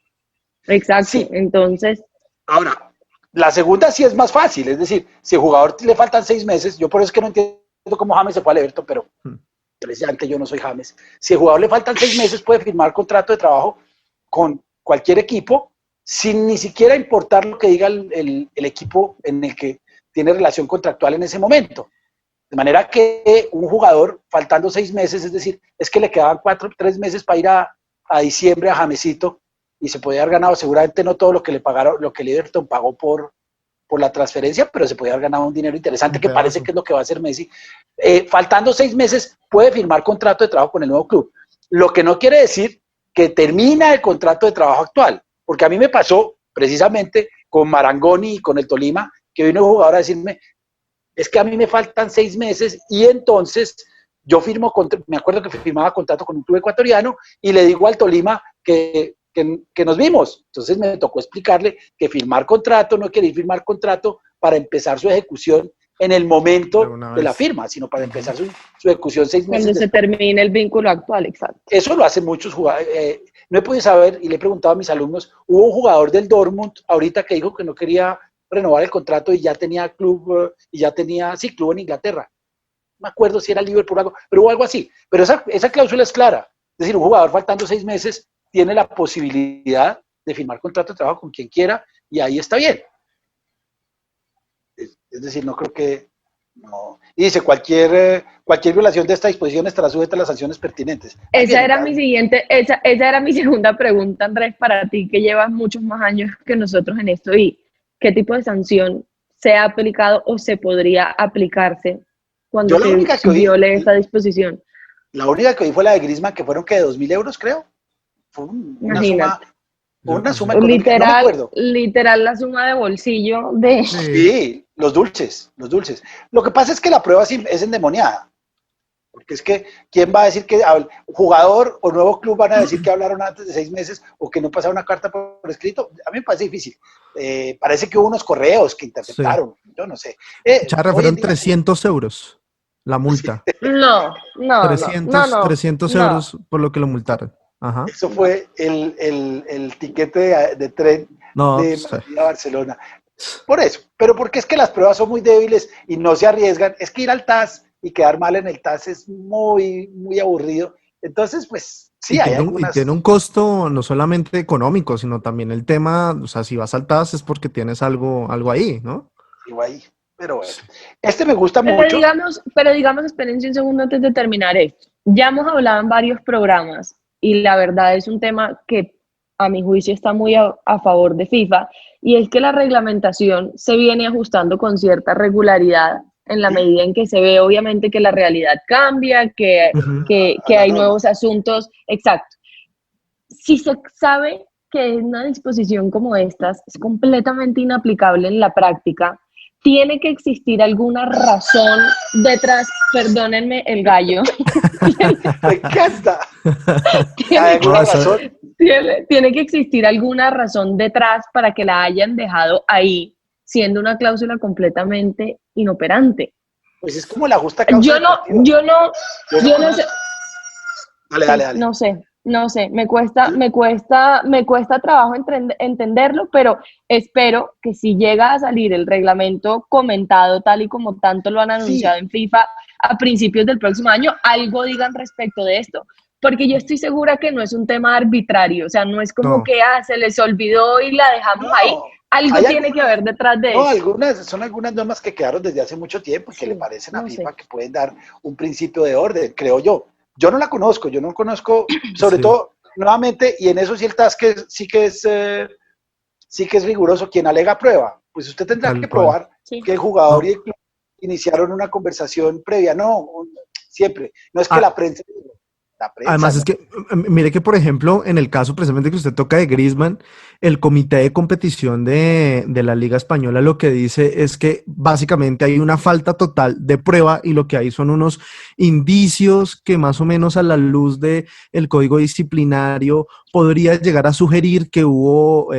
Exacto, Sí. entonces... Ahora, la segunda sí es más fácil, es decir, si al jugador le faltan 6 meses, yo por eso es que no entiendo cómo James se fue al Everton, pero precisamente yo no soy James. Si al jugador le faltan 6 meses, puede firmar contrato de trabajo con cualquier equipo, sin ni siquiera importar lo que diga el equipo en el que tiene relación contractual en ese momento. De manera que un jugador, faltando 6 meses, es decir, es que le quedaban 3 meses para ir a diciembre a Jamesito, y se podía haber ganado seguramente no todo lo que le pagaron, lo que el Everton pagó por la transferencia, pero se podía haber ganado un dinero interesante que parece que es lo que va a hacer Messi. Faltando 6 meses puede firmar contrato de trabajo con el nuevo club, lo que no quiere decir que termina el contrato de trabajo actual, porque a mí me pasó precisamente con Marangoni y con el Tolima, que vino un jugador a decirme, es que a mí me faltan 6 meses y entonces yo me acuerdo que firmaba contrato con un club ecuatoriano y le digo al Tolima que nos vimos. Entonces me tocó explicarle que firmar contrato no quiere firmar contrato para empezar su ejecución en el momento de la firma, sino para empezar su ejecución 6 meses Cuando se termine el vínculo actual, exacto. Eso lo hacen muchos jugadores. No he podido saber, y le he preguntado a mis alumnos, hubo un jugador del Dortmund ahorita que dijo que no quería renovar el contrato y ya tenía club, club en Inglaterra. No me acuerdo si era Liverpool o algo, pero hubo algo así. Pero esa cláusula es clara. Es decir, un jugador faltando 6 meses tiene la posibilidad de firmar contrato de trabajo con quien quiera y ahí está bien. Es decir, no creo que... No. Y dice, cualquier violación de esta disposición estará sujeta a las sanciones pertinentes. Esa era mi segunda pregunta, Andrés, para ti, que llevas muchos más años que nosotros en esto. ¿Y qué tipo de sanción se ha aplicado o se podría aplicarse cuando se viole esta disposición? La única que oí fue la de Griezmann, que fueron, ¿qué? 2.000 euros, creo. Fue una suma económica, no me acuerdo. Literal la suma de bolsillo de... Sí, los dulces. Lo que pasa es que la prueba es endemoniada. Porque es que, ¿quién va a decir que jugador o nuevo club van a decir que hablaron antes de 6 meses o que no pasaron una carta por escrito? A mí me parece difícil. Parece que hubo unos correos que interceptaron, yo no sé. Charra, fueron 300 euros la multa. No. 300 euros por lo que lo multaron. Ajá. Eso fue el tiquete de tren de Madrid a Barcelona. Por eso, pero porque es que las pruebas son muy débiles y no se arriesgan, es que ir al TAS y quedar mal en el TAS es muy, muy aburrido. Entonces, pues sí, hay Y tiene algunas, un costo no solamente económico, sino también el tema, o sea, si vas al TAS es porque tienes algo ahí, ¿no? digo ahí, pero bueno. Este me gusta mucho. Pero digamos, espérense un segundo antes de terminar esto. Ya hemos hablado en varios programas y la verdad es un tema que a mi juicio está muy a favor de FIFA y es que la reglamentación se viene ajustando con cierta regularidad en la medida en que se ve obviamente que la realidad cambia, Ujú. A que la hay norma. nuevos asuntos. Exacto. Si se sabe que una disposición como estas es completamente inaplicable en la práctica, tiene que existir alguna razón detrás, perdónenme el gallo, Me encanta. ¿Hay tiene, alguna No, eso, razón? tiene que existir alguna razón detrás para que la hayan dejado ahí, siendo una cláusula completamente inoperante. Pues es como la justa causa Yo no, deportiva. yo no, Yo no yo no sé, conozco. Dale, dale, sí, dale. no sé, me cuesta trabajo entenderlo, pero espero que si llega a salir el reglamento comentado tal y como tanto lo han anunciado Sí, en FIFA a principios del próximo año, algo digan respecto de esto, porque yo estoy segura que no es un tema arbitrario, o sea, no es como no, que se les olvidó y la dejamos ahí, no. algo Hay tiene que algunas, haber detrás de no, eso. son algunas normas que quedaron desde hace mucho tiempo y que le Sí, parecen a no sé. FIFA que pueden dar un principio de orden, creo yo. Yo no la conozco, yo no conozco, sobre sí, todo, nuevamente, y en eso sí el TAS sí que es riguroso, quien alega prueba, pues usted tendrá tal que cual. probar Sí. que el jugador y No. el club iniciaron una conversación previa, no, siempre, no es que Ah, la prensa además no. es que, mire que por ejemplo, en el caso precisamente que usted toca de Griezmann, el comité de competición de la Liga Española lo que dice es que básicamente hay una falta total de prueba y lo que hay son unos indicios que más o menos a la luz de el código disciplinario podría llegar a sugerir que hubo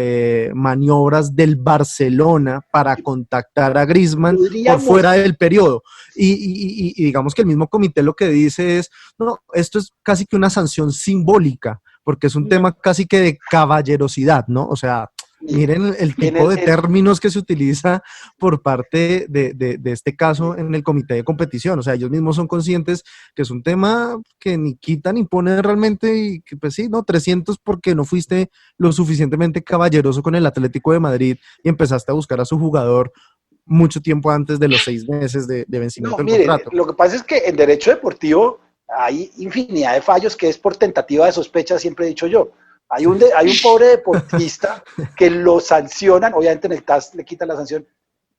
maniobras del Barcelona para contactar a Griezmann por fuera Podríamos, del periodo. Y digamos que el mismo comité lo que dice es no, esto es casi que una sanción simbólica, porque es un tema No. casi que de caballerosidad, ¿no? O sea, miren el en tipo el, de términos que se utiliza por parte de este caso en el comité de competición. O sea, ellos mismos son conscientes que es un tema que ni quita ni pone realmente y que pues sí, ¿no? 300 porque no fuiste lo suficientemente caballeroso con el Atlético de Madrid y empezaste a buscar a su jugador mucho tiempo antes de los 6 meses de no, vencimiento del mire, contrato. lo que pasa es que en derecho deportivo hay infinidad de fallos que es por tentativa de sospecha, siempre he dicho yo. Sí. Hay un pobre deportista que lo sancionan, obviamente en el TAS le quitan la sanción,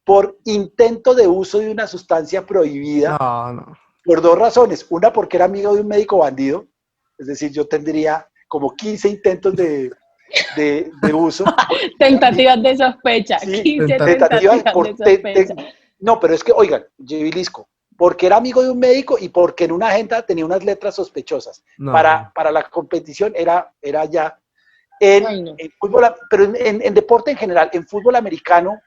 por intento de uso de una sustancia No, prohibida no. por dos razones. Una, porque era amigo de un médico bandido, es decir, yo tendría como 15 intentos de uso, porque era amigo, Tentativas de sospecha, sí, 15 tentativas tentativas de sospecha. no, pero es que, oigan, Lisco, porque era amigo de un médico y porque en una agenda tenía unas letras sospechosas. No. Para la competición era ya Ay, no. en fútbol, pero en deporte en general, en fútbol americano,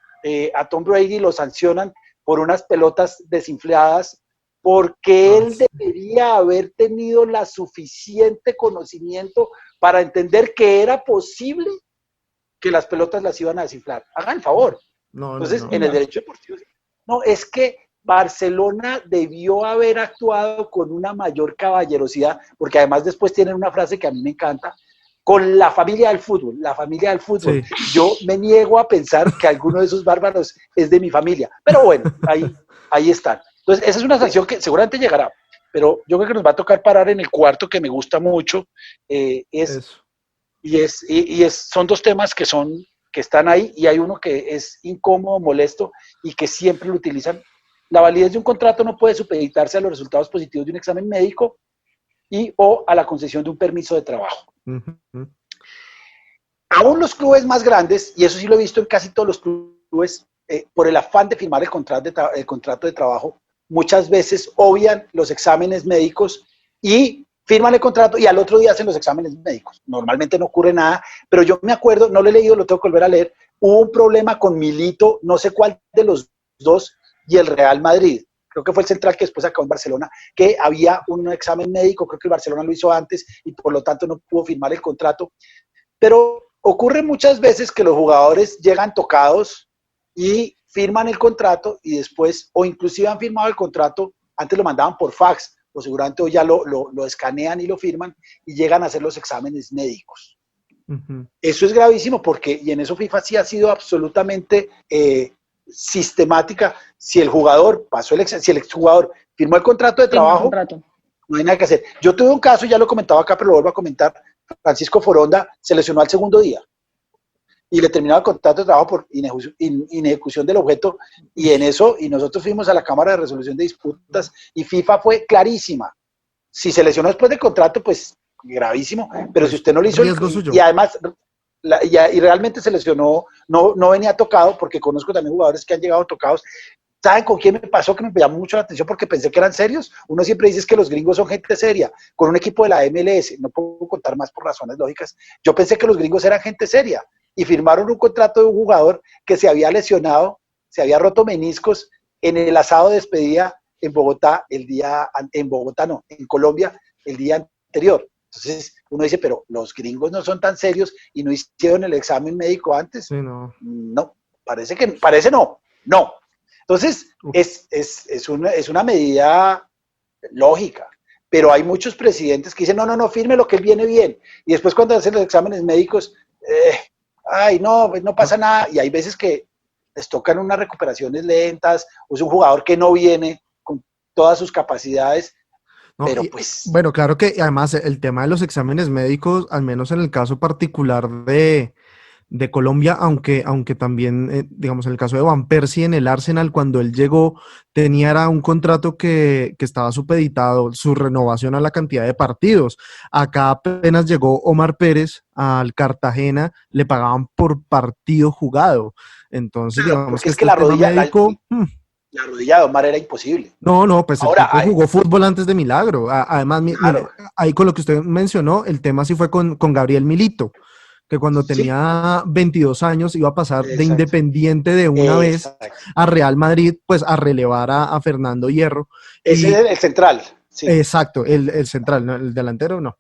a Tom Brady lo sancionan por unas pelotas desinfladas, porque Ah, él debería haber tenido la suficiente conocimiento para entender que era posible que las pelotas las iban a desinflar. Hagan el favor. no, no, Entonces, no. en el No. derecho deportivo, no, es que Barcelona debió haber actuado con una mayor caballerosidad, porque además después tienen una frase que a mí me encanta, con la familia del fútbol, la familia del fútbol. Sí, Yo me niego a pensar que alguno de esos bárbaros es de mi familia, pero bueno, ahí están. Entonces, esa es una sanción que seguramente llegará, pero yo creo que nos va a tocar parar en el cuarto que me gusta mucho, es eso. son dos temas que están ahí y hay uno que es incómodo, molesto y que siempre lo utilizan. La validez de un contrato no puede supeditarse a los resultados positivos de un examen médico y o a la concesión de un permiso de trabajo. Ujú. Aún los clubes más grandes, y eso sí lo he visto en casi todos los clubes, por el afán de firmar el contrato de trabajo, muchas veces obvian los exámenes médicos y firman el contrato y al otro día hacen los exámenes médicos. Normalmente no ocurre nada, pero yo me acuerdo, no lo he leído, lo tengo que volver a leer, hubo un problema con Milito, no sé cuál de los dos, y el Real Madrid. Creo que fue el central que después acabó en Barcelona, que había un examen médico, creo que el Barcelona lo hizo antes y por lo tanto no pudo firmar el contrato. Pero ocurre muchas veces que los jugadores llegan tocados y firman el contrato y después, o inclusive han firmado el contrato, antes lo mandaban por fax, o seguramente hoy ya lo escanean y lo firman y llegan a hacer los exámenes médicos. Uh-huh. Eso es gravísimo porque, y en eso FIFA sí ha sido absolutamente sistemática. Si el jugador si el exjugador firmó el contrato de trabajo, no hay nada que hacer. Yo tuve un caso, ya lo comentaba acá, pero lo vuelvo a comentar. Francisco Foronda se lesionó al segundo día y le terminaba el contrato de trabajo por inejecución del objeto, y en eso, y nosotros fuimos a la Cámara de Resolución de Disputas y FIFA fue clarísima. Si se lesionó después del contrato, pues gravísimo, pero si usted no lo hizo, y además, y realmente se lesionó, no venía tocado, porque conozco también jugadores que han llegado tocados. ¿Saben con quién me pasó? Que me llamó mucho la atención porque pensé que eran serios. Uno siempre dice que los gringos son gente seria. Con un equipo de la MLS, no puedo contar más por razones lógicas, yo pensé que los gringos eran gente seria y firmaron un contrato de un jugador que se había lesionado, se había roto meniscos en el asado de despedida en Bogotá en Colombia el día anterior. Entonces uno dice, pero los gringos no son tan serios y no hicieron el examen médico antes. Sí, no. No, parece no. Entonces es una medida lógica, pero hay muchos presidentes que dicen, no, firme lo que él viene bien. Y después cuando hacen los exámenes médicos, pues no pasa nada. Y hay veces que les tocan unas recuperaciones lentas, o es un jugador que no viene con todas sus capacidades. No, pero pues... Bueno, claro que además el tema de los exámenes médicos, al menos en el caso particular de Colombia, aunque también, digamos, en el caso de Van Persie en el Arsenal, cuando él llegó, era un contrato que estaba supeditado, su renovación a la cantidad de partidos. Acá apenas llegó Omar Pérez al Cartagena, le pagaban por partido jugado. Entonces, claro, digamos que es que la rodilla... médico, la rodilla de Omar era imposible. No, pues ahora, el tipo jugó fútbol antes de milagro. Además, claro. Mire, ahí con lo que usted mencionó, el tema sí fue con Gabriel Milito, que cuando tenía 22 años iba a pasar de Independiente de una vez a Real Madrid, pues a relevar a Fernando Hierro. Ese es el central. Sí. Exacto, el central, ¿no? El delantero no.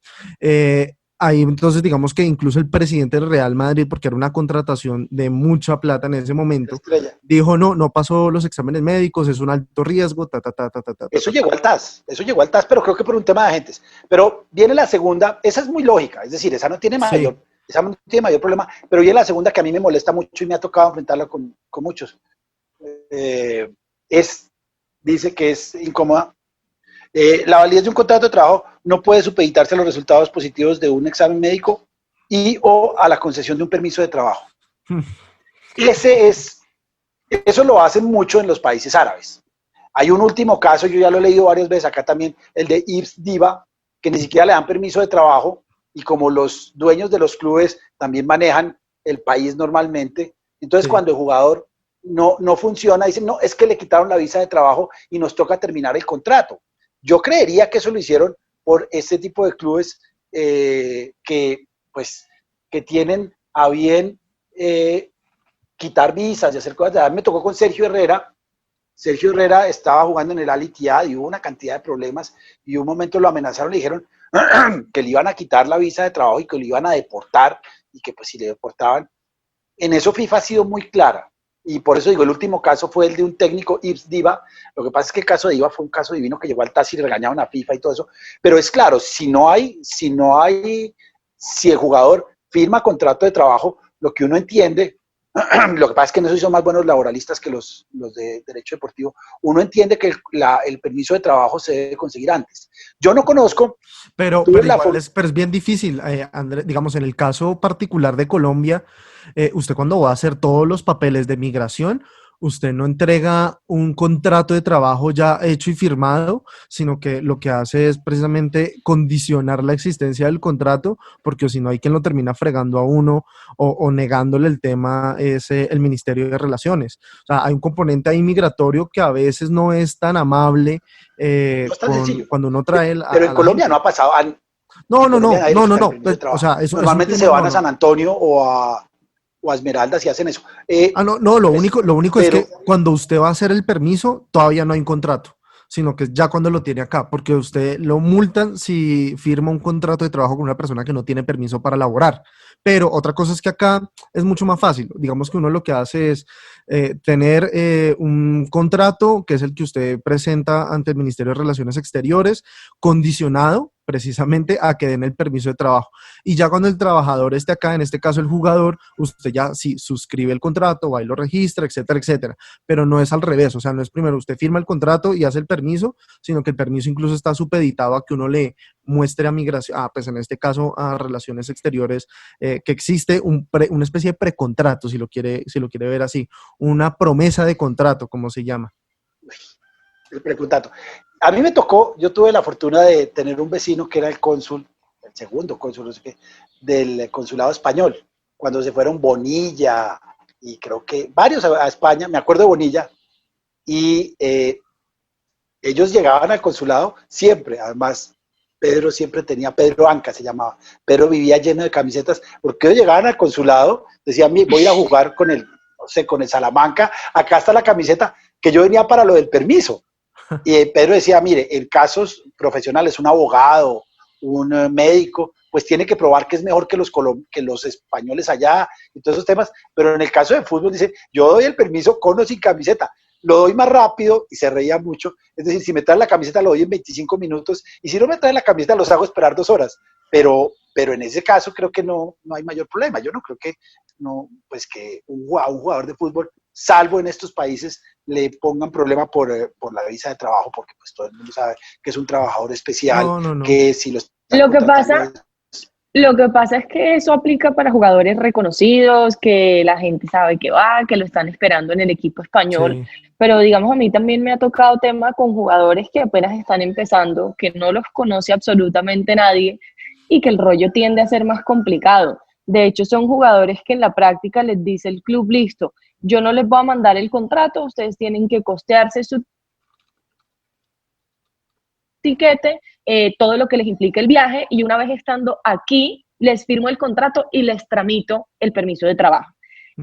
Ahí entonces digamos que incluso el presidente del Real Madrid, porque era una contratación de mucha plata en ese momento, dijo no pasó los exámenes médicos, es un alto riesgo, Eso llegó al TAS, pero creo que por un tema de agentes. Pero viene la segunda, esa es muy lógica, es decir, esa no tiene mayor problema, pero viene la segunda que a mí me molesta mucho y me ha tocado enfrentarla con muchos. Dice que es incómoda. La validez de un contrato de trabajo no puede supeditarse a los resultados positivos de un examen médico o a la concesión de un permiso de trabajo. Eso lo hacen mucho en los países árabes. Hay un último caso, yo ya lo he leído varias veces acá también, el de Yves Diva, que ni siquiera le dan permiso de trabajo, y como los dueños de los clubes también manejan el país normalmente, entonces cuando el jugador no funciona, dicen, no, es que le quitaron la visa de trabajo y nos toca terminar el contrato. Yo creería que eso lo hicieron por este tipo de clubes que tienen a bien quitar visas y hacer cosas. Me tocó con Sergio Herrera. Sergio Herrera estaba jugando en el Al Ittihad y hubo una cantidad de problemas y un momento lo amenazaron, le dijeron que le iban a quitar la visa de trabajo y que lo iban a deportar, y que pues si le deportaban. En eso FIFA ha sido muy clara. Y por eso digo, el último caso fue el de un técnico, Yves Diva. Lo que pasa es que el caso de Diva fue un caso divino que llegó al TAS y regañaron a FIFA y todo eso. Pero es claro, si el jugador firma contrato de trabajo, lo que uno entiende, lo que pasa es que en eso son más buenos laboralistas que los de derecho deportivo, uno entiende que el permiso de trabajo se debe conseguir antes. Yo no conozco... Pero es bien difícil, Andrés, digamos, en el caso particular de Colombia, usted cuando va a hacer todos los papeles de migración, usted no entrega un contrato de trabajo ya hecho y firmado, sino que lo que hace es precisamente condicionar la existencia del contrato, porque si no hay quien lo termina fregando a uno o negándole el tema, es el Ministerio de Relaciones. O sea, hay un componente ahí migratorio que a veces no es tan amable cuando uno trae Pero en Colombia no ha pasado. No. O sea, normalmente se van a San Antonio o a Esmeraldas y hacen eso. Lo único es que cuando usted va a hacer el permiso, todavía no hay un contrato. sino que es ya cuando lo tiene acá, porque usted lo multan si firma un contrato de trabajo con una persona que no tiene permiso para laborar. Pero otra cosa es que acá es mucho más fácil. Digamos que uno lo que hace es tener un contrato, que es el que usted presenta ante el Ministerio de Relaciones Exteriores, condicionado precisamente a que den el permiso de trabajo. Y ya cuando el trabajador esté acá, en este caso el jugador, usted ya sí suscribe el contrato, va y lo registra, etcétera, etcétera. Pero no es al revés, o sea, no es primero usted firma el contrato y hace el permiso, sino que el permiso incluso está supeditado a que uno le muestre a migración, pues en este caso a Relaciones Exteriores, que existe una especie de precontrato, si lo quiere ver así, una promesa de contrato, como se llama. El precontrato. A mí me tocó, yo tuve la fortuna de tener un vecino que era el cónsul, el segundo cónsul, no sé qué, del consulado español, cuando se fueron Bonilla y creo que varios a España, me acuerdo de Bonilla, y ellos llegaban al consulado siempre, además Pedro siempre tenía, Pedro Anca se llamaba, Pedro vivía lleno de camisetas, porque ellos llegaban al consulado, decían, voy a ir a jugar con el, no sé, con el Salamanca, acá está la camiseta, que yo venía para lo del permiso. Y Pedro decía, mire, en casos profesionales, un abogado, un médico, pues tiene que probar que es mejor que los españoles allá y todos esos temas, pero en el caso de fútbol dice, yo doy el permiso con o sin camiseta, lo doy más rápido, y se reía mucho, es decir, si me traen la camiseta lo doy en 25 minutos, y si no me traen la camiseta los hago esperar 2 horas, pero en ese caso creo que no hay mayor problema. Yo no creo que, no, pues que un jugador de fútbol, salvo en estos países, le pongan problema por la visa de trabajo, porque pues todo el mundo sabe que es un trabajador especial, No. que si lo están Lo que contratando pasa, lo que pasa es que eso aplica para jugadores reconocidos, que la gente sabe que va, que lo están esperando en el equipo español, Sí. pero digamos a mí también me ha tocado tema con jugadores que apenas están empezando, que no los conoce absolutamente nadie y que el rollo tiende a ser más complicado. De hecho, son jugadores que en la práctica les dice el club, listo, yo no les voy a mandar el contrato, ustedes tienen que costearse su tiquete, todo lo que les implica el viaje, y una vez estando aquí, les firmo el contrato y les tramito el permiso de trabajo.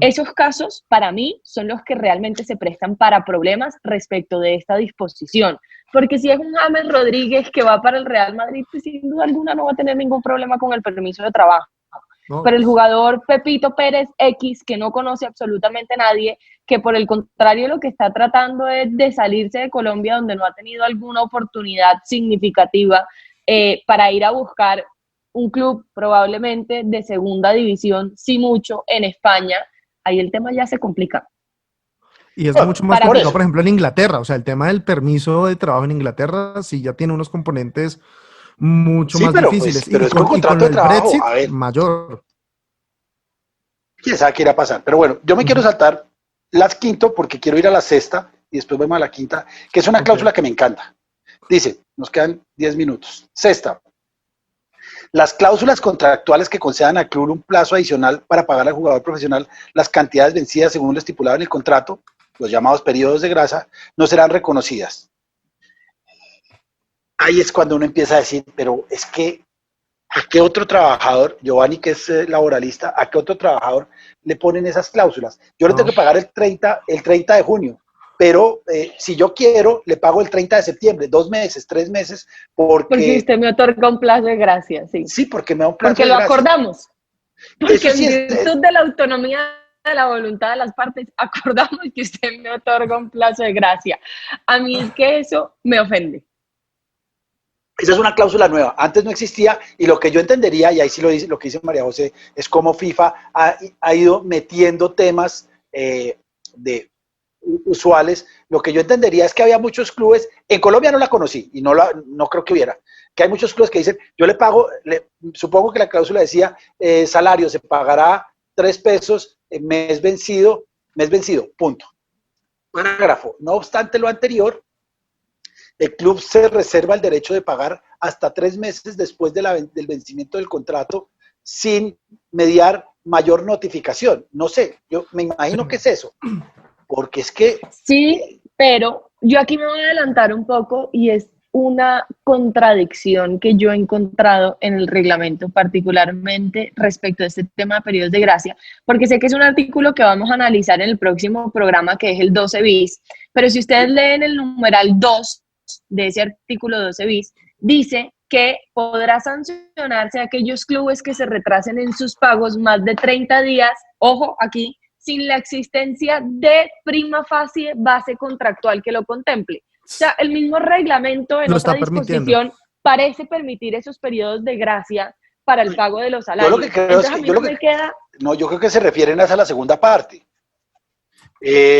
Esos casos, para mí, son los que realmente se prestan para problemas respecto de esta disposición. Porque si es un James Rodríguez que va para el Real Madrid, pues sin duda alguna no va a tener ningún problema con el permiso de trabajo. No, Pero el jugador Pepito Pérez X, que no conoce absolutamente a nadie, que por el contrario lo que está tratando es de salirse de Colombia, donde no ha tenido alguna oportunidad significativa, para ir a buscar un club probablemente de segunda división, si mucho, en España, ahí el tema ya se complica. y es Bueno, mucho más para complicado, mí. por ejemplo, en Inglaterra. O sea, el tema del permiso de trabajo en Inglaterra sí ya tiene unos componentes mucho sí, más difíciles. pero Y es con y con contrato de el trabajo, Brexit, a ver, mayor. quién sabe qué irá a pasar, pero bueno, yo me quiero saltar las quinto porque quiero ir a la sexta y después vemos a la quinta, que es una cláusula que me encanta. Dice, nos quedan 10 minutos. Sexta, las cláusulas contractuales que concedan al club un plazo adicional para pagar al jugador profesional las cantidades vencidas según lo estipulado en el contrato, los llamados periodos de grasa, no serán reconocidas. Ahí es cuando uno empieza a decir, pero es que, ¿a qué otro trabajador, Giovanni, que es laboralista, a qué otro trabajador le ponen esas cláusulas? Yo le tengo que pagar el 30 de junio, pero si yo quiero, le pago el 30 de septiembre, 2 meses, 3 meses, Porque usted me otorga un plazo de gracia, sí. Sí, porque me da un plazo porque de lo gracia. acordamos. Porque Eso sí en virtud de la autonomía de la voluntad de las partes, acordamos que usted me otorga un plazo de gracia. A mí es que eso me ofende. Esa es una cláusula nueva. Antes no existía, y lo que yo entendería, y ahí sí lo que dice María José, es cómo FIFA ha ido metiendo temas de usuales. Lo que yo entendería es que había muchos clubes, en Colombia no la conocí, y no creo que hubiera, que hay muchos clubes que dicen, yo le pago, supongo que la cláusula decía, salario se pagará 3 pesos, mes vencido, punto. Parágrafo. No obstante lo anterior, el club se reserva el derecho de pagar hasta 3 meses después del vencimiento del contrato sin mediar mayor notificación. No sé, yo me imagino que es eso. Porque es que... Sí, pero yo aquí me voy a adelantar un poco y es una contradicción que yo he encontrado en el reglamento, particularmente respecto a este tema de periodos de gracia, porque sé que es un artículo que vamos a analizar en el próximo programa, que es el 12 bis, pero si ustedes leen el numeral 2, de ese artículo 12 bis, dice que podrá sancionarse a aquellos clubes que se retrasen en sus pagos más de 30 días, ojo aquí, sin la existencia de prima facie base contractual que lo contemple. O sea, el mismo reglamento en otra disposición parece permitir esos periodos de gracia para el pago de los salarios. Yo lo que creo es que yo creo que se refieren a la segunda parte.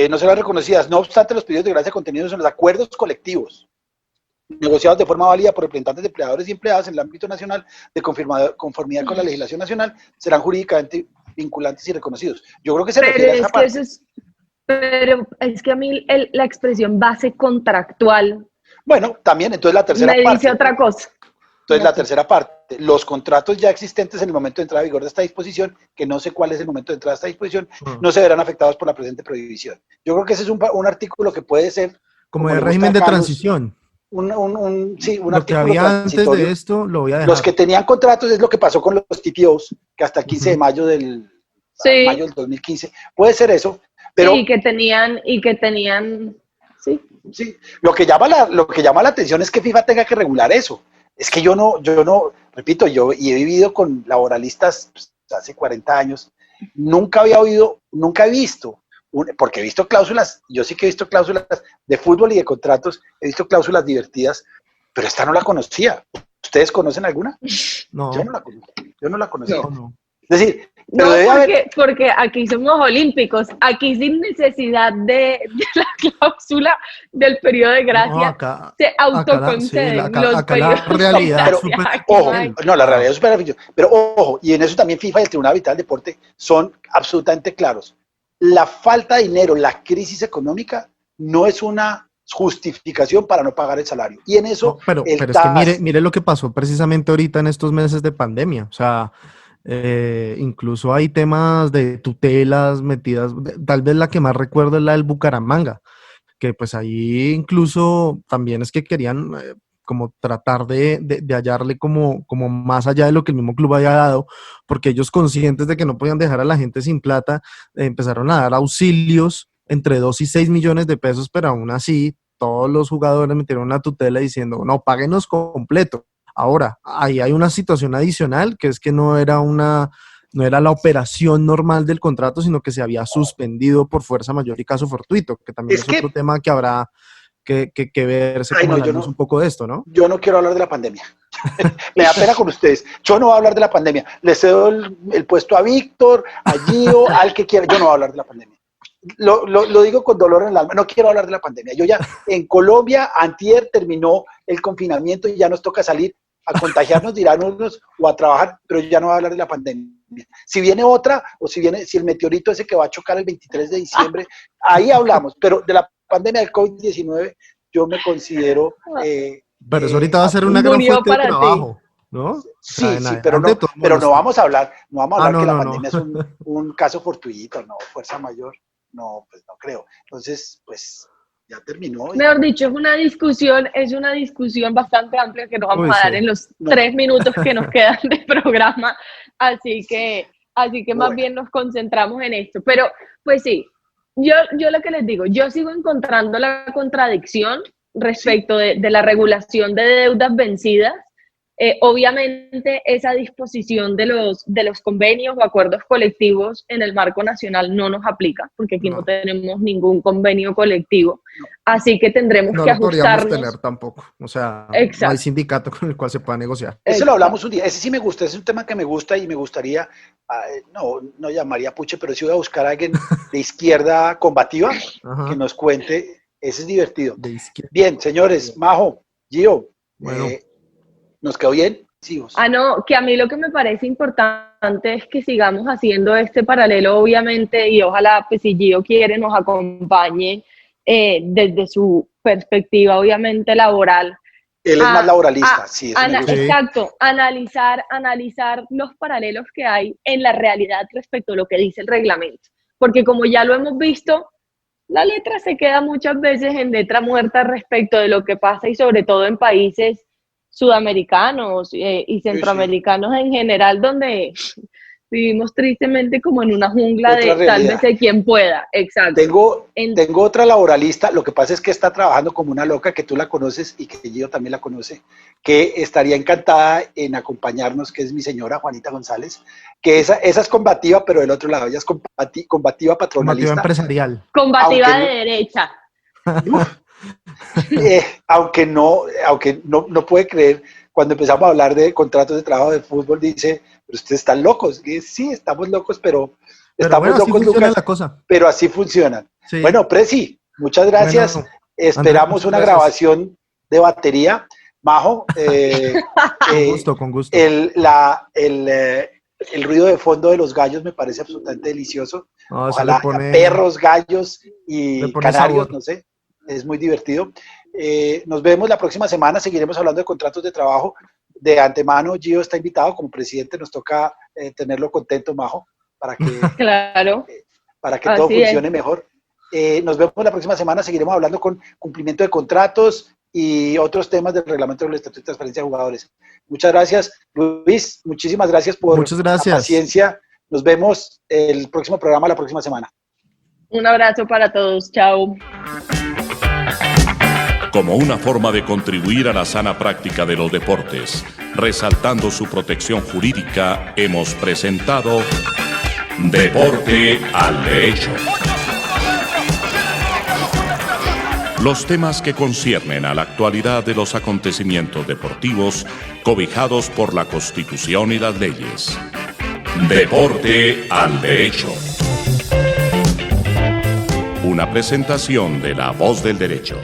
No serán reconocidas, no obstante los periodos de gracia contenidos en los acuerdos colectivos negociados de forma válida por representantes de empleadores y empleadas en el ámbito nacional de conformidad con la legislación nacional, serán jurídicamente vinculantes y reconocidos. Yo creo que se refiere a esa parte. Pero es que a mí la expresión base contractual... Bueno, también, entonces la tercera parte. Me dice otra cosa. Entonces la tercera parte, los contratos ya existentes en el momento de entrada en vigor de esta disposición, que no sé cuál es el momento de entrada de esta disposición, no se verán afectados por la presente prohibición. Yo creo que ese es un artículo que puede ser... Como de régimen de transición. Un lo que había antes de esto lo voy a dejar. Los que tenían contratos es lo que pasó con los TPOs, que hasta el 15 de mayo del 2015. Puede ser eso, pero... Sí, que tenían... Sí. Sí, lo que llama la atención es que FIFA tenga que regular eso. Es que yo no, repito, yo he vivido con laboralistas hace 40 años, nunca he visto, porque he visto cláusulas, yo sí que he visto cláusulas de fútbol y de contratos, he visto cláusulas divertidas, pero esta no la conocía. ¿Ustedes conocen alguna? No. Yo no la conocía. No. Es decir, no, porque aquí somos olímpicos, aquí sin necesidad de la cláusula del periodo de gracia, se autoconceden los periodos. La realidad la realidad es súper. Pero ojo, y en eso también FIFA y el Tribunal Arbitral del Deporte son absolutamente claros. La falta de dinero, la crisis económica, no es una justificación para no pagar el salario. Y en eso... No, pero es que mire lo que pasó precisamente ahorita en estos meses de pandemia. O sea... incluso hay temas de tutelas metidas, tal vez la que más recuerdo es la del Bucaramanga, que pues ahí incluso también es que querían como tratar de hallarle como más allá de lo que el mismo club había dado, porque ellos conscientes de que no podían dejar a la gente sin plata, empezaron a dar auxilios entre 2 y 6 millones de pesos, pero aún así todos los jugadores metieron una tutela diciendo, no, páguenos completo. Ahora, ahí hay una situación adicional, que es que no era la operación normal del contrato, sino que se había suspendido por fuerza mayor y caso fortuito, que también es otro tema que habrá que verse un poco de esto, ¿no? Yo no quiero hablar de la pandemia. Me da pena con ustedes. Yo no voy a hablar de la pandemia. Le cedo el puesto a Víctor, a Gio, al que quiera. Yo no voy a hablar de la pandemia. Lo digo con dolor en el alma. No quiero hablar de la pandemia. Yo ya, en Colombia, antier terminó el confinamiento y ya nos toca salir a contagiarnos, dirán unos, o a trabajar, pero ya no voy a hablar de la pandemia. Si viene otra, o si el meteorito ese que va a chocar el 23 de diciembre, ahí hablamos, pero de la pandemia del COVID-19 yo me considero... pero eso ahorita va a ser una gran fuente de trabajo, ¿no? Sí, pero no vamos a hablar que la pandemia es un caso fortuito, no, fuerza mayor, no, pues no creo. Entonces, pues... ya terminó. Mejor dicho, es una discusión bastante amplia que nos vamos a dar en los 3 minutos que nos quedan de programa, así que más bien nos concentramos en esto. Pero, pues sí, yo lo que les digo, yo sigo encontrando la contradicción respecto de la regulación de deudas vencidas. Obviamente esa disposición de los convenios o acuerdos colectivos en el marco nacional no nos aplica, porque aquí no tenemos ningún convenio colectivo, así que tendremos que ajustarnos. No lo podríamos tener tampoco, o sea, no hay sindicato con el cual se pueda negociar. Eso lo hablamos un día, ese sí me gusta, ese es un tema que me gusta y me gustaría, no llamaría puche, pero sí voy a buscar a alguien de izquierda combativa que nos cuente, ese es divertido. Bien, señores, Majo, Gio, bueno. ¿Nos quedó bien? Sí, no, que a mí lo que me parece importante es que sigamos haciendo este paralelo, obviamente, y ojalá, pues si Gio quiere, nos acompañe desde su perspectiva, obviamente, laboral. Él es más laboralista, sí. Exacto, analizar los paralelos que hay en la realidad respecto a lo que dice el reglamento. Porque como ya lo hemos visto, la letra se queda muchas veces en letra muerta respecto de lo que pasa y sobre todo en países sudamericanos y centroamericanos en general, donde Vivimos tristemente como en una jungla Otra de tal realidad. vez de quien pueda. Exacto. Tengo otra laboralista, lo que pasa es que está trabajando como una loca, que tú la conoces y que yo también la conoce, que estaría encantada en acompañarnos, que es mi señora Juanita González, que esa es combativa, pero del otro lado, ella es combativa Combativa patronalista. empresarial. Combativa aunque de derecha. Aunque no puede creer, cuando empezamos a hablar de contratos de trabajo de fútbol, dice, pero ustedes están locos. Y sí, estamos locos, pero estamos bueno, así locos, funciona Lucas, la cosa. pero así funcionan. Sí. Bueno, Presi, muchas gracias. Bueno, Esperamos Andrés, muchas una gracias. grabación de batería. Majo, Con gusto. El ruido de fondo de los gallos me parece absolutamente delicioso. No, eso Ojalá le pone, perros, gallos le y pone canarios, sabor. no sé, es muy divertido. Nos vemos la próxima semana, seguiremos hablando de contratos de trabajo. De antemano, Gio está invitado como presidente, nos toca tenerlo contento, Majo, para que Claro. todo Así funcione es. mejor. Nos vemos la próxima semana, seguiremos hablando con cumplimiento de contratos y otros temas del reglamento del Estatuto de Transparencia de Jugadores. Muchas gracias, Luis, muchísimas gracias por Muchas gracias. la paciencia. Nos vemos el próximo programa la próxima semana. Un abrazo para todos. Chao. Como una forma de contribuir a la sana práctica de los deportes, resaltando su protección jurídica, hemos presentado Deporte al Derecho. Los temas que conciernen a la actualidad de los acontecimientos deportivos cobijados por la Constitución y las leyes. Deporte al Derecho. Una presentación de La Voz del Derecho.